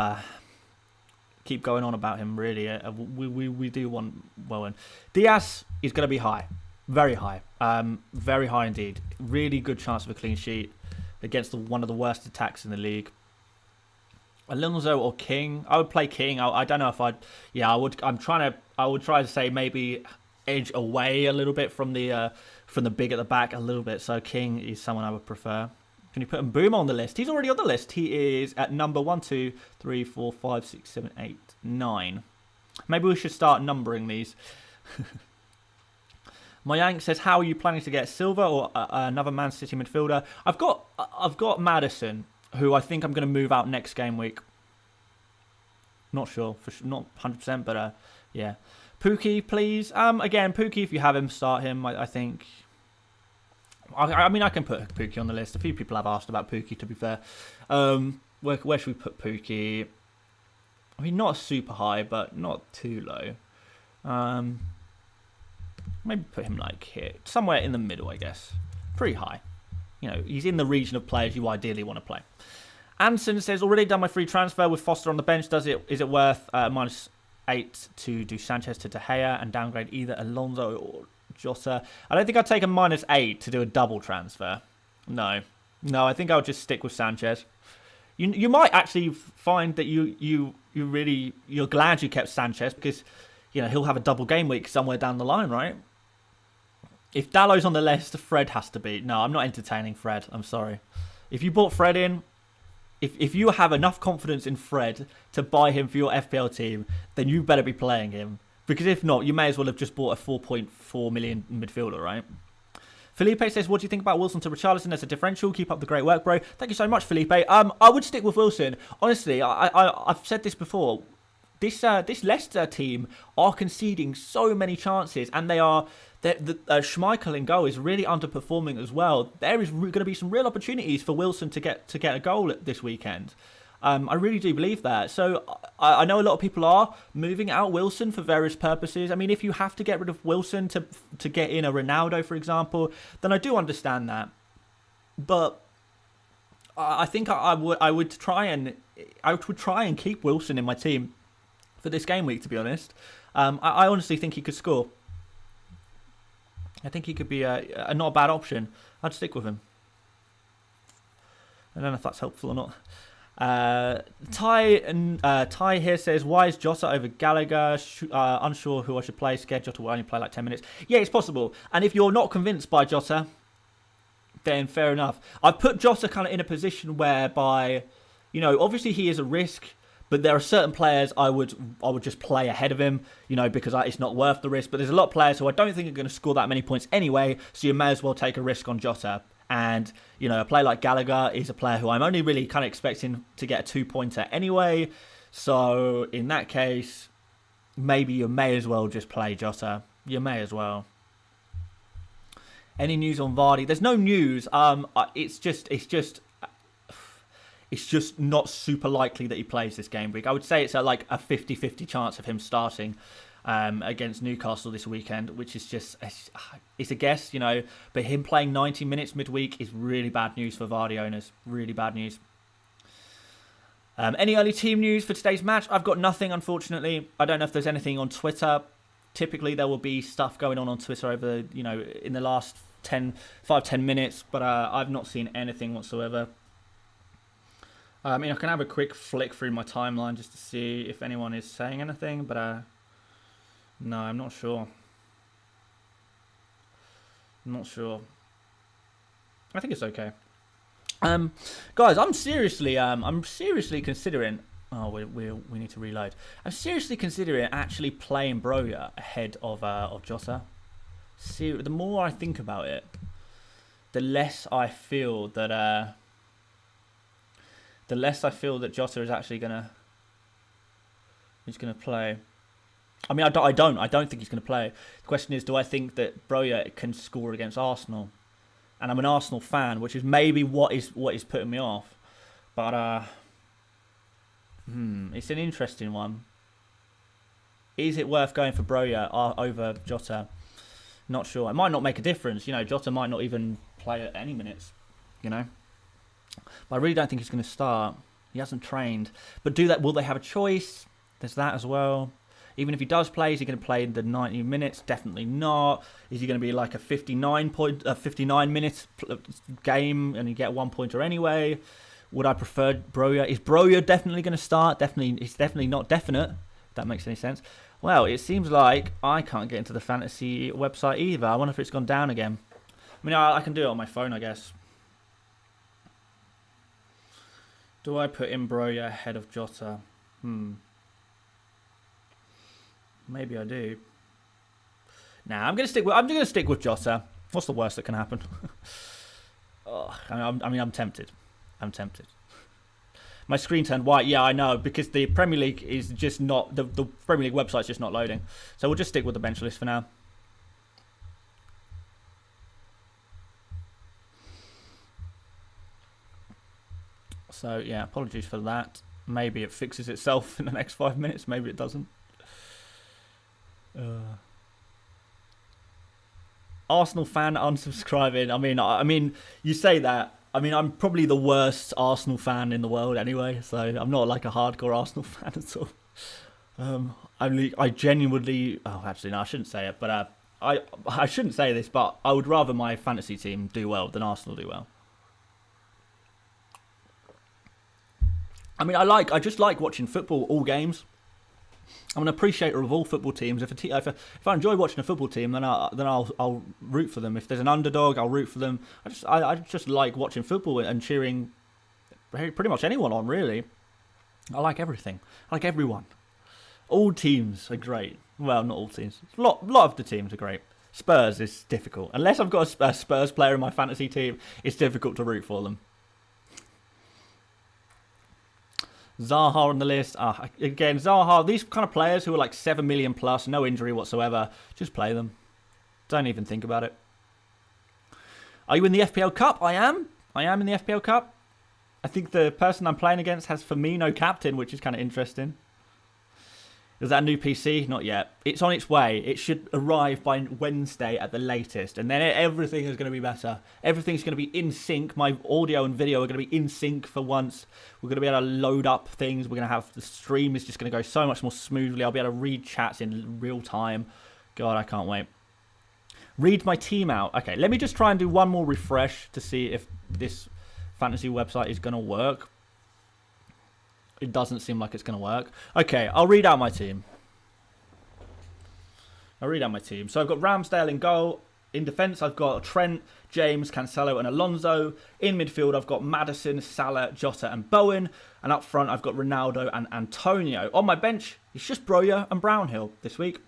going on about him, really. We do want Bowen. Diaz is going to be high. Very high. Very high indeed. Really good chance of a clean sheet against one of the worst attacks in the league. Alonso or King? I would play King. I don't know if I'd... Yeah, I would. I would try to say maybe edge away a little bit from the from the big at the back a little bit. So King is someone I would prefer. Can you put Mbeumo on the list? He's already on the list. He is at number 1, 2, 3, 4, 5, 6, 7, 8, 9. Maybe we should start numbering these. Mayank says, how are you planning to get Silva or another Man City midfielder? I've got Maddison, who I think I'm going to move out next game week. Not sure, not 100%, but yeah. Pookie, please. Again, Pookie, if you have him, start him. I think. I mean, I can put Pookie on the list. A few people have asked about Pookie, to be fair. Where should we put Pookie? I mean, not super high, but not too low. Maybe put him like here, somewhere in the middle, I guess. Pretty high. You know, he's in the region of players you ideally want to play. Anson says, already done my free transfer with Foster on the bench. Is it worth -8 to do Sanchez to De Gea and downgrade either Alonso or Jota? I don't think I'd take a -8 to do a double transfer. No, I think I'll just stick with Sanchez. You might actually find that you're glad you kept Sanchez because he'll have a double game week somewhere down the line, right? If Dallow's on the list, Fred has to be. No, I'm not entertaining Fred. I'm sorry. If you bought Fred in, if you have enough confidence in Fred to buy him for your FPL team, then you better be playing him. Because if not, you may as well have just bought a 4.4 million midfielder, right? Felipe says, what do you think about Wilson to Richarlison as a differential? Keep up the great work, bro. Thank you so much, Felipe. I would stick with Wilson. Honestly, I've said this before. This Leicester team are conceding so many chances, and Schmeichel in goal is really underperforming as well. There is going to be some real opportunities for Wilson to get a goal this weekend. I really do believe that. So I know a lot of people are moving out Wilson for various purposes. I mean, if you have to get rid of Wilson to get in a Ronaldo, for example, then I do understand that. But I think I would try and keep Wilson in my team for this game week, to be honest. I honestly think he could score. I think he could be a not a bad option. I'd stick with him. I don't know if that's helpful or not. Ty here says, why is Jota over Gallagher? Unsure who I should play. Scared Jota will only play like 10 minutes. Yeah, it's possible. And if you're not convinced by Jota, then fair enough. I've put Jota kind of in a position whereby, obviously he is a risk. But there are certain players I would just play ahead of him, because it's not worth the risk. But there's a lot of players who I don't think are going to score that many points anyway, so you may as well take a risk on Jota. And, a player like Gallagher is a player who I'm only really kind of expecting to get a 2-pointer anyway. So, in that case, maybe you may as well just play Jota. You may as well. Any news on Vardy? There's no news. It's just not super likely that he plays this game week. I would say it's like a 50-50 chance of him starting against Newcastle this weekend, which is it's a guess, But him playing 90 minutes midweek is really bad news for Vardy owners. Really bad news. Any early team news for today's match? I've got nothing, unfortunately. I don't know if there's anything on Twitter. Typically, there will be stuff going on Twitter over, in the last 5-10 minutes, but I've not seen anything whatsoever. I mean, I can have a quick flick through my timeline just to see if anyone is saying anything, but no, I'm not sure. I think it's okay. Guys, I'm seriously considering. Oh, we need to reload. I'm seriously considering actually playing Broja ahead of Jota. The more I think about it, the less I feel that. The less I feel that Jota is actually gonna play. I mean, I don't think he's gonna play. The question is, do I think that Broja can score against Arsenal? And I'm an Arsenal fan, which is maybe what is putting me off. But it's an interesting one. Is it worth going for Broja over Jota? Not sure. It might not make a difference. Jota might not even play at any minutes. But I really don't think he's going to start. He hasn't trained. But will they have a choice? There's that as well. Even if he does play, is he going to play the 90 minutes? Definitely not. Is he going to be like a 59 minutes game and you get a 1-pointer anyway? Would I prefer Broja? Is Broja definitely going to start? It's definitely not definite. If that makes any sense. Well, it seems like I can't get into the fantasy website either. I wonder if it's gone down again. mean, I can do it on my phone, I guess. Do I put Mbeumo ahead of Jota? Maybe I do. Nah, I'm gonna stick with Jota. What's the worst that can happen? I'm tempted. I'm tempted. My screen turned white. Yeah, I know, because the Premier League is just not the Premier League website's just not loading. So we'll just stick with the bench list for now. So yeah, apologies for that. Maybe it fixes itself in the next 5 minutes. Maybe it doesn't. Arsenal fan unsubscribing. I mean, you say that. I mean, I'm probably the worst Arsenal fan in the world anyway. So I'm not like a hardcore Arsenal fan at all. I genuinely. Oh, actually, no, I shouldn't say it. But I shouldn't say this. But I would rather my fantasy team do well than Arsenal do well. I mean, I just like watching football, all games. I'm an appreciator of all football teams. If I enjoy watching a football team, then I'll root for them. If there's an underdog, I'll root for them. I just like watching football and cheering pretty much anyone on, really. I like everything. I like everyone. All teams are great. Well, not all teams. A lot of the teams are great. Spurs is difficult. Unless I've got a Spurs player in my fantasy team, it's difficult to root for them. Zaha on the list. Again, Zaha, these kind of players who are like 7 million plus, no injury whatsoever, just play them. Don't even think about it. Are you in the FPL Cup? I am. I am in the FPL Cup. I think the person I'm playing against has Firmino captain, which is kind of interesting. Is that a new PC? Not yet. It's on its way. It should arrive by Wednesday at the latest. And then everything is going to be better. Everything's going to be in sync. My audio and video are going to be in sync for once. We're going to be able to load up things. We're going to have the stream is just going to go so much more smoothly. I'll be able to read chats in real time. God, I can't wait. Read my team out. Okay, let me just try and do one more refresh to see if this fantasy website is going to work. It doesn't seem like it's going to work. Okay, I'll read out my team. So I've got Ramsdale in goal. In defence, I've got Trent, James, Cancelo and Alonso. In midfield, I've got Maddison, Salah, Jota and Bowen. And up front, I've got Ronaldo and Antonio. On my bench, it's just Broja and Brownhill this week.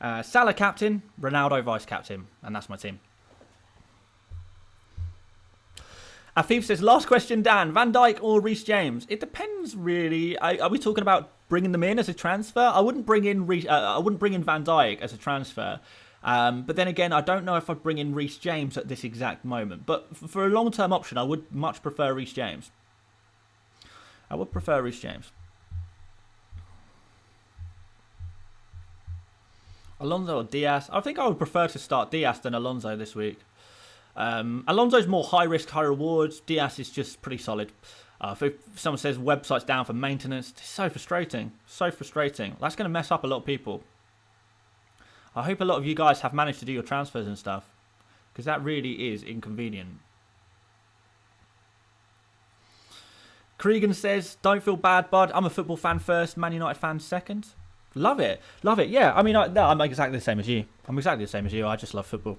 Salah captain, Ronaldo vice captain. And that's my team. Afif says, last question, Dan. Van Dijk or Reece James? It depends, really. Are we talking about bringing them in as a transfer? I wouldn't bring in Van Dijk as a transfer. But then again, I don't know if I'd bring in Reece James at this exact moment. But for a long-term option, I would much prefer Reece James. Alonso or Diaz? I think I would prefer to start Diaz than Alonso this week. Alonso's more high risk, high rewards. Diaz is just pretty solid. If someone says website's down for maintenance, it's so frustrating. That's going to mess up a lot of people. I hope a lot of you guys have managed to do your transfers and stuff, because that really is inconvenient. Cregan says, don't feel bad, bud. I'm a football fan first, Man United fan second. Love it. Yeah, I mean, I'm exactly the same as you. I just love football.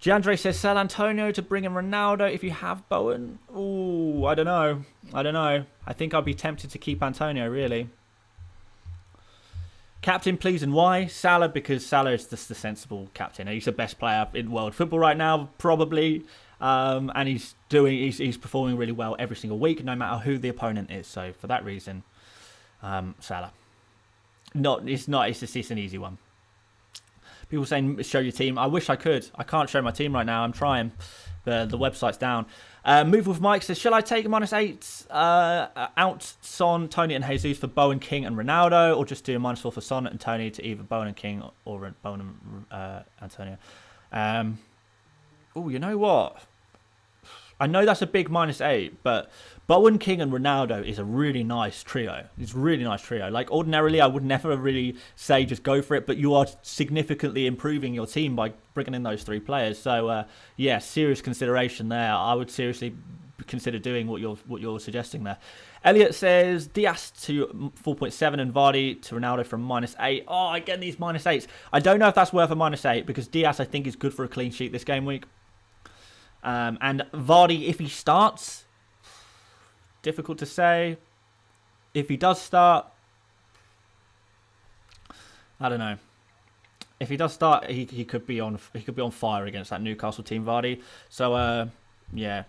Giandre says, sell Antonio to bring in Ronaldo if you have Bowen. Ooh, I don't know. I think I'd be tempted to keep Antonio, really. Captain, please, and why? Salah, because Salah is just the sensible captain. He's the best player in world football right now, probably. And he's performing really well every single week, no matter who the opponent is. So for that reason, Salah. It's just an easy one. People saying show your team. I wish I could. I can't show my team right now. I'm trying. The website's down. Move with Mike says, shall I take -8 out Son, Tony and Jesus for Bowen, King and Ronaldo, or just do a -4 for Son and Tony to either Bowen and King or Bowen and Antonio? You know what? I know that's a big -8, but Bowen, King and Ronaldo is a really nice trio. It's a really nice trio. Like, ordinarily, I would never really say just go for it, but you are significantly improving your team by bringing in those 3 players. So, yeah, serious consideration there. I would seriously consider doing what you're suggesting there. Elliot says, Diaz to 4.7 and Vardy to Ronaldo from -8. Oh, again, these -8s. I don't know if that's worth a -8 because Diaz, I think, is good for a clean sheet this game week. And Vardy, if he starts, difficult to say. If he does start, I don't know. If he does start, he could be on fire against that Newcastle team, Vardy. So yeah,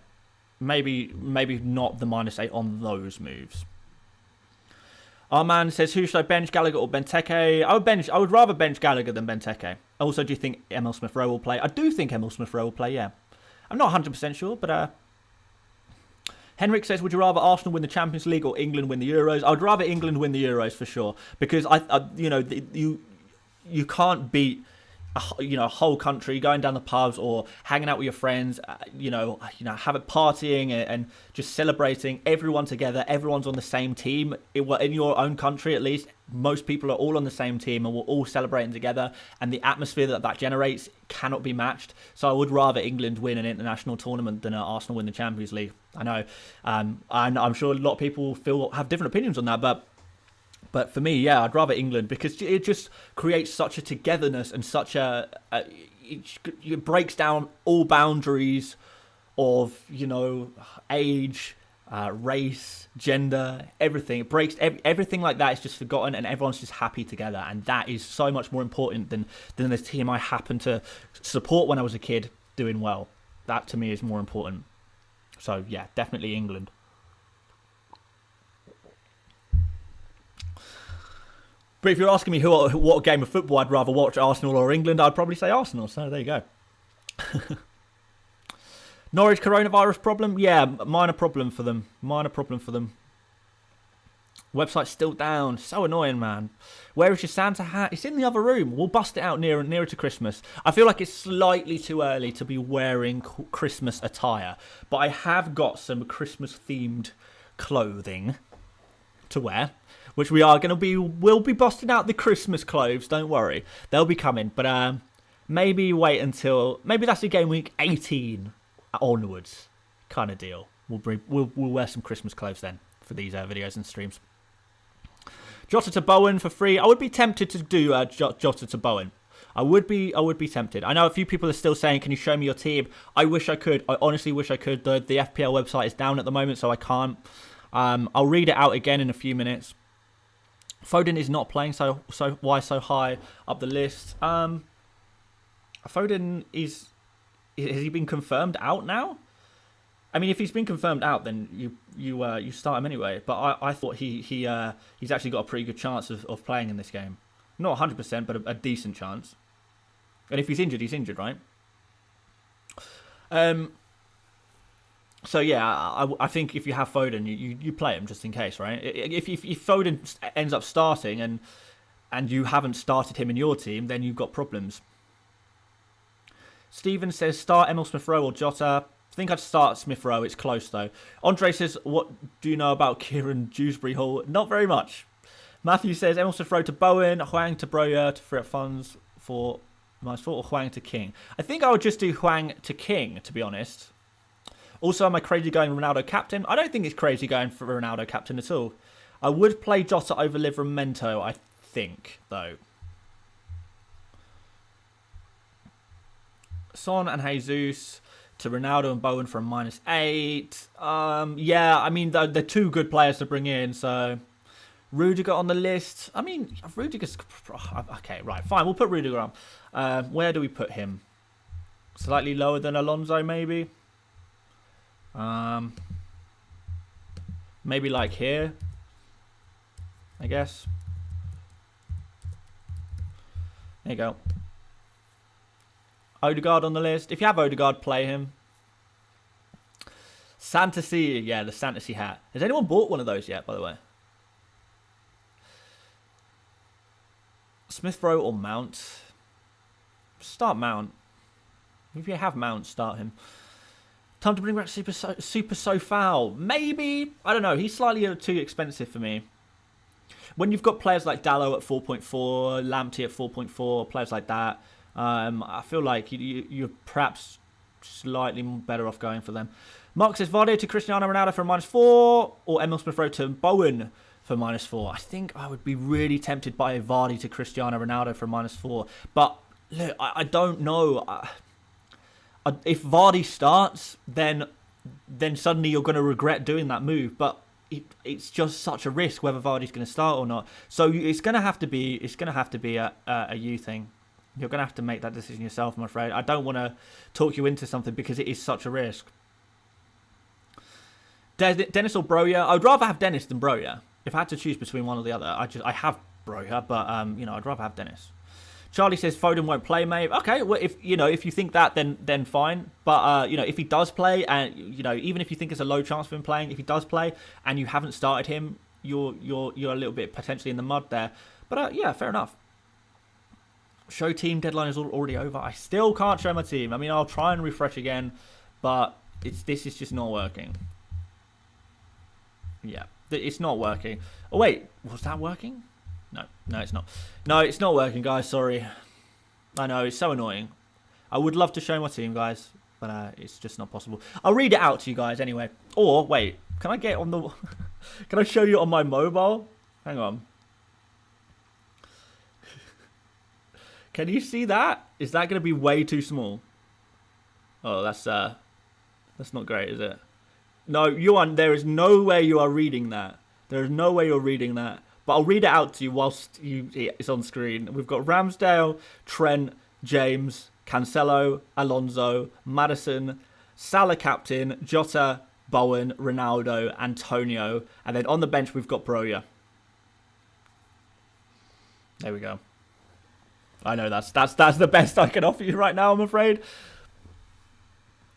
maybe not the -8 on those moves. Our man says, who should I bench, Gallagher or Benteke? I would rather bench Gallagher than Benteke. Also, do you think Emil Smith-Rowe will play? I do think Emil Smith-Rowe will play, yeah. I'm not 100% sure, but Henrik says, would you rather Arsenal win the Champions League or England win the Euros? I would rather England win the Euros for sure, because you can't beat a whole country going down the pubs or hanging out with your friends, have it partying and just celebrating everyone together. Everyone's on the same team. In your own country, at least, most people are all on the same team and we're all celebrating together. And the atmosphere that generates cannot be matched. So I would rather England win an international tournament than Arsenal win the Champions League. I know, and I'm sure a lot of people have different opinions on that, But for me, yeah, I'd rather England because it just creates such a togetherness and such it breaks down all boundaries of, age, race, gender, everything. It breaks everything like that is just forgotten and everyone's just happy together. And that is so much more important than the team I happened to support when I was a kid doing well. That to me is more important. So yeah, definitely England. But if you're asking me what game of football I'd rather watch, Arsenal or England, I'd probably say Arsenal. So there you go. Norwich coronavirus problem? Yeah, minor problem for them. Website's still down. So annoying, man. Where is your Santa hat? It's in the other room. We'll bust it out nearer to Christmas. I feel like it's slightly too early to be wearing Christmas attire. But I have got some Christmas-themed clothing to wear, which we'll be busting out the Christmas clothes, don't worry. They'll be coming, but maybe wait until, maybe that's the game week 18 onwards kind of deal. We'll wear some Christmas clothes then for these videos and streams. Jota to Bowen for free. I would be tempted to do Jota to Bowen. I would be tempted. I know a few people are still saying, can you show me your team? I wish I could. I honestly wish I could. The FPL website is down at the moment, so I can't. I'll read it out again in a few minutes. Foden is not playing, so why so high up the list? Foden has he been confirmed out now? I mean, if he's been confirmed out, then you start him anyway. But I thought he's actually got a pretty good chance of playing in this game. Not 100%, but a decent chance. And if he's injured, right? So yeah, I think if you have Foden, you play him just in case, right? If Foden ends up starting and you haven't started him in your team, then you've got problems. Steven says start Emil Smith-Rowe or Jota. I think I'd start Smith-Rowe. It's close though. Andre says, what do you know about Kieran Dewsbury Hall? Not very much. Matthew says Emil Smith-Rowe to Bowen, Hwang to Broja to free up funds for -4, or Hwang to King. I think I would just do Hwang to King, to be honest. Also, am I crazy going Ronaldo captain? I don't think it's crazy going for Ronaldo captain at all. I would play Jota over Livramento, I think, though. Son and Jesus to Ronaldo and Bowen for a -8. Yeah, I mean, they're two good players to bring in, so... Rudiger on the list. I mean, Rudiger's... Okay, right, fine, we'll put Rudiger on. Where do we put him? Slightly lower than Alonso, maybe? Maybe like here, I guess. There you go. Odegaard on the list. If you have Odegaard, play him. Fantasy, yeah, the Fantasy hat. Has anyone bought one of those yet, by the way? Smith-Rowe or Mount? Start Mount. If you have Mount, start him. Time to bring back Super Sofao. Maybe. I don't know. He's slightly too expensive for me. When you've got players like Dallo at 4.4, Lamptey at 4.4, players like that, I feel like you're perhaps slightly better off going for them. Mark says Vardy to Cristiano Ronaldo for -4 or Emil Smith-Rowe to Bowen for -4. I think I would be really tempted by Vardy to Cristiano Ronaldo for -4. But look, I don't know. if Vardy starts, then suddenly you're going to regret doing that move. But it's just such a risk whether Vardy's going to start or not. So it's going to have to be a you thing. You're going to have to make that decision yourself, I'm afraid. I don't want to talk you into something because it is such a risk. Dennis or Broja? I would rather have Dennis than Broja. If I had to choose between one or the other, I have Broja, but I'd rather have Dennis. Charlie says Foden won't play, mate. Okay, well, if you think that, then fine. But if he does play, and even if you think it's a low chance for him playing, if he does play and you haven't started him, you're a little bit potentially in the mud there. But yeah, fair enough. Show team deadline is already over. I still can't show my team. I mean, I'll try and refresh again, but this is just not working. Yeah, it's not working. Oh wait, was that working? No, it's not. No, it's not working, guys. Sorry. I know, it's so annoying. I would love to show my team, guys, but it's just not possible. I'll read it out to you guys anyway. Or, wait, can I get on the... Can I show you on my mobile? Hang on. Can you see that? Is that going to be way too small? Oh, that's not great, is it? No, there is no way you are reading that. There is no way you're reading that. But I'll read it out to you whilst it's on screen. We've got Ramsdale, Trent, James, Cancelo, Alonso, Maddison, Salah captain, Jota, Bowen, Ronaldo, Antonio. And then on the bench, we've got Broja. There we go. I know that's the best I can offer you right now, I'm afraid.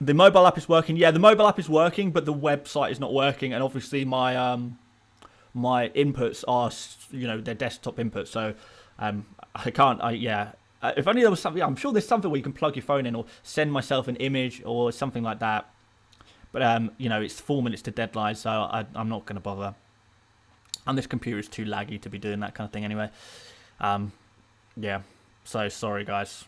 The mobile app is working. Yeah, the mobile app is working, but the website is not working. And obviously my... my inputs are, they're desktop inputs, so I can't, if only there was something, I'm sure there's something where you can plug your phone in or send myself an image or something like that. But, it's 4 minutes to deadline, so I'm not going to bother. And this computer is too laggy to be doing that kind of thing anyway. Yeah, so sorry, guys.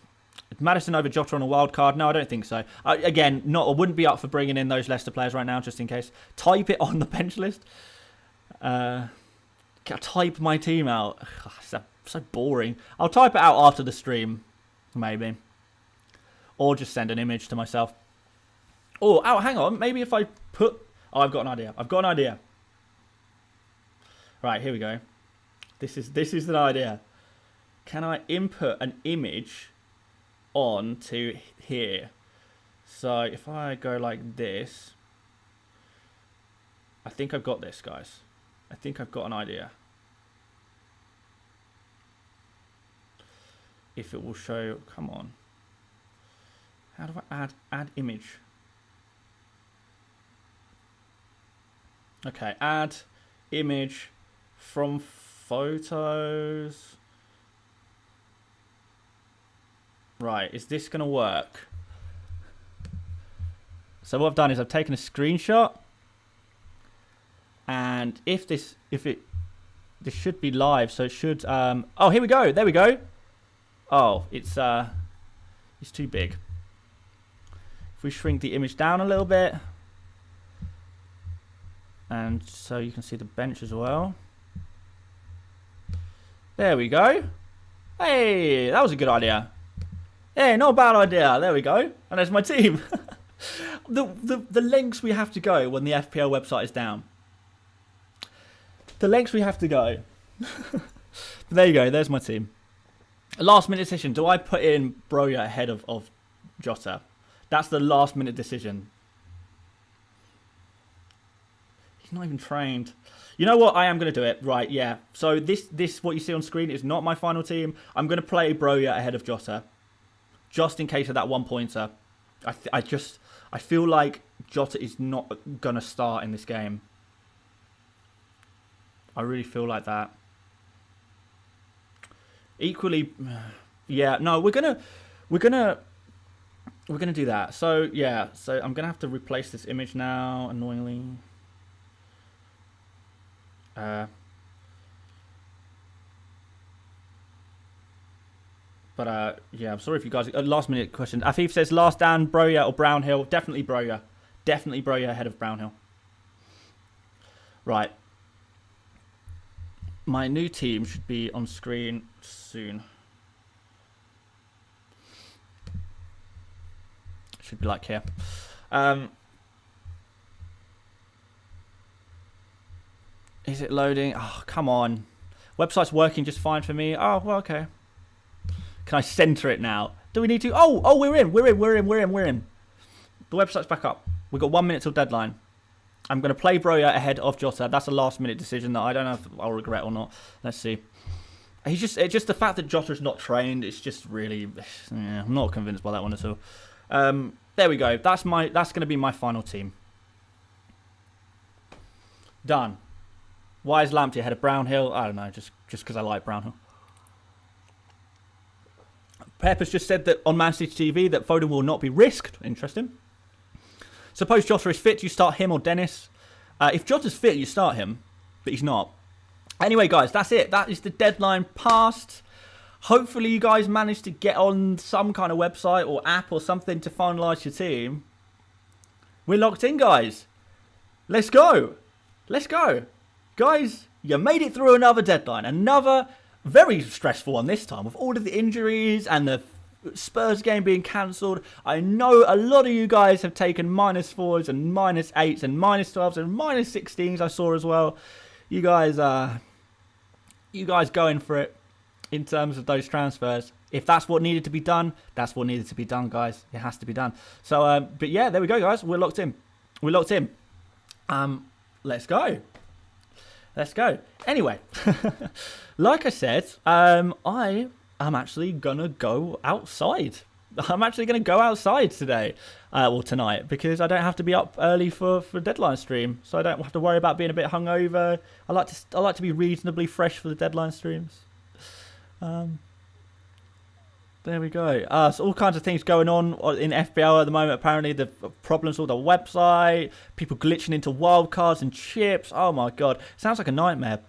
Maddison over Jota on a wild card? No, I don't think so. I wouldn't be up for bringing in those Leicester players right now, just in case. Type it on the bench list. Type my team out. So boring. I'll type it out after the stream, maybe, or just send an image to myself. Oh, hang on. Maybe if I put. Oh, I've got an idea. Right, here we go. This is an idea. Can I input an image onto here? So if I go like this, I think I've got this, guys. I think I've got an idea. If it will show, come on. How do I add image? Okay, add image from photos. Right, is this going to work? So what I've done is I've taken a screenshot. And this should be live, so it should. Oh, here we go. There we go. Oh, it's too big. If we shrink the image down a little bit, and so you can see the bench as well. There we go. Hey, that was a good idea. Hey, not a bad idea. There we go. And there's my team. the lengths we have to go when the FPL website is down. The lengths we have to go. There you go. There's my team. Last minute decision. Do I put in Broja ahead of Jota? That's the last minute decision. He's not even trained. You know what? I am going to do it. Right, yeah. So this what you see on screen is not my final team. I'm going to play Broja ahead of Jota. Just in case of that 1 pointer. I feel like Jota is not going to start in this game. I really feel like that. Equally, yeah. No, we're gonna do that. So yeah. So I'm gonna have to replace this image now. Annoyingly. Yeah. I'm sorry if you guys. Last minute question. Afif says last down Broja or Brownhill. Definitely Broja. Definitely Broja ahead of Brownhill. Right. My new team should be on screen soon. Should be like here. Is it loading? Oh, come on. Website's working just fine for me. Oh, well, okay. Can I center it now? Do we need to? Oh, we're in. The website's back up. We've got 1 minute till deadline. I'm going to play Broja ahead of Jota. That's a last-minute decision that I don't know if I'll regret or not. Let's see. It's just the fact that Jota's not trained. It's just really, yeah, I'm not convinced by that one at all. There we go. That's going to be my final team. Done. Why is Lamptey ahead of Brownhill? I don't know. Just because I like Brownhill. Pep has just said that on Man City TV that Foden will not be risked. Interesting. Suppose Jota is fit, you start him or Dennis. If Jota's fit, you start him, but he's not. Anyway, guys, that's it. That is the deadline passed. Hopefully, you guys managed to get on some kind of website or app or something to finalise your team. We're locked in, guys. Let's go. Let's go. Guys, you made it through another deadline. Another very stressful one this time with all of the injuries and the Spurs game being cancelled. I know a lot of you guys have taken -4s and -8s and -12s and -16s I saw as well. You guys going for it in terms of those transfers. If that's what needed to be done, that's what needed to be done, guys. It has to be done. So, but yeah, there we go, guys. We're locked in. We're locked in. Let's go. Let's go. Anyway, like I said, I'm actually going to go outside. I'm actually going to go outside today, or tonight, because I don't have to be up early for deadline stream. So I don't have to worry about being a bit hungover. I like to be reasonably fresh for the deadline streams. There we go. So all kinds of things going on in FPL at the moment. Apparently the problems with the website, people glitching into wildcards and chips. Oh my God. Sounds like a nightmare.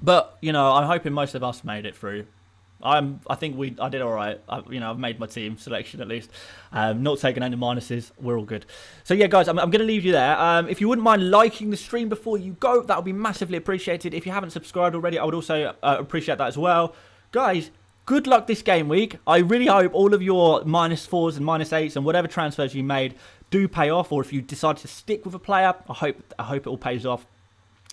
But, you know, I'm hoping most of us made it through. I think I did all right. I've made my team selection at least. Not taking any minuses. We're all good. So yeah, guys, I'm going to leave you there. If you wouldn't mind liking the stream before you go, that would be massively appreciated. If you haven't subscribed already, I would also appreciate that as well. Guys, good luck this game week. I really hope all of your -4s and -8s and whatever transfers you made do pay off. Or if you decide to stick with a player, I hope it all pays off.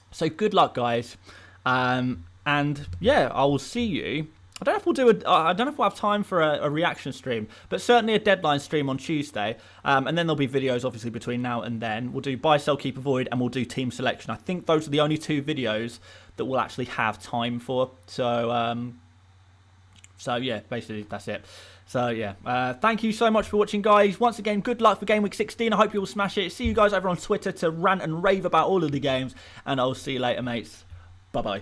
So good luck, guys. And yeah, I will see you. I don't know if we'll have time for a reaction stream, but certainly a deadline stream on Tuesday. And then there'll be videos, obviously, between now and then. We'll do buy, sell, keep, avoid, and we'll do team selection. I think those are the only 2 videos that we'll actually have time for. So yeah, basically, that's it. So yeah, thank you so much for watching, guys. Once again, good luck for Gameweek 16. I hope you all smash it. See you guys over on Twitter to rant and rave about all of the games. And I'll see you later, mates. Bye-bye.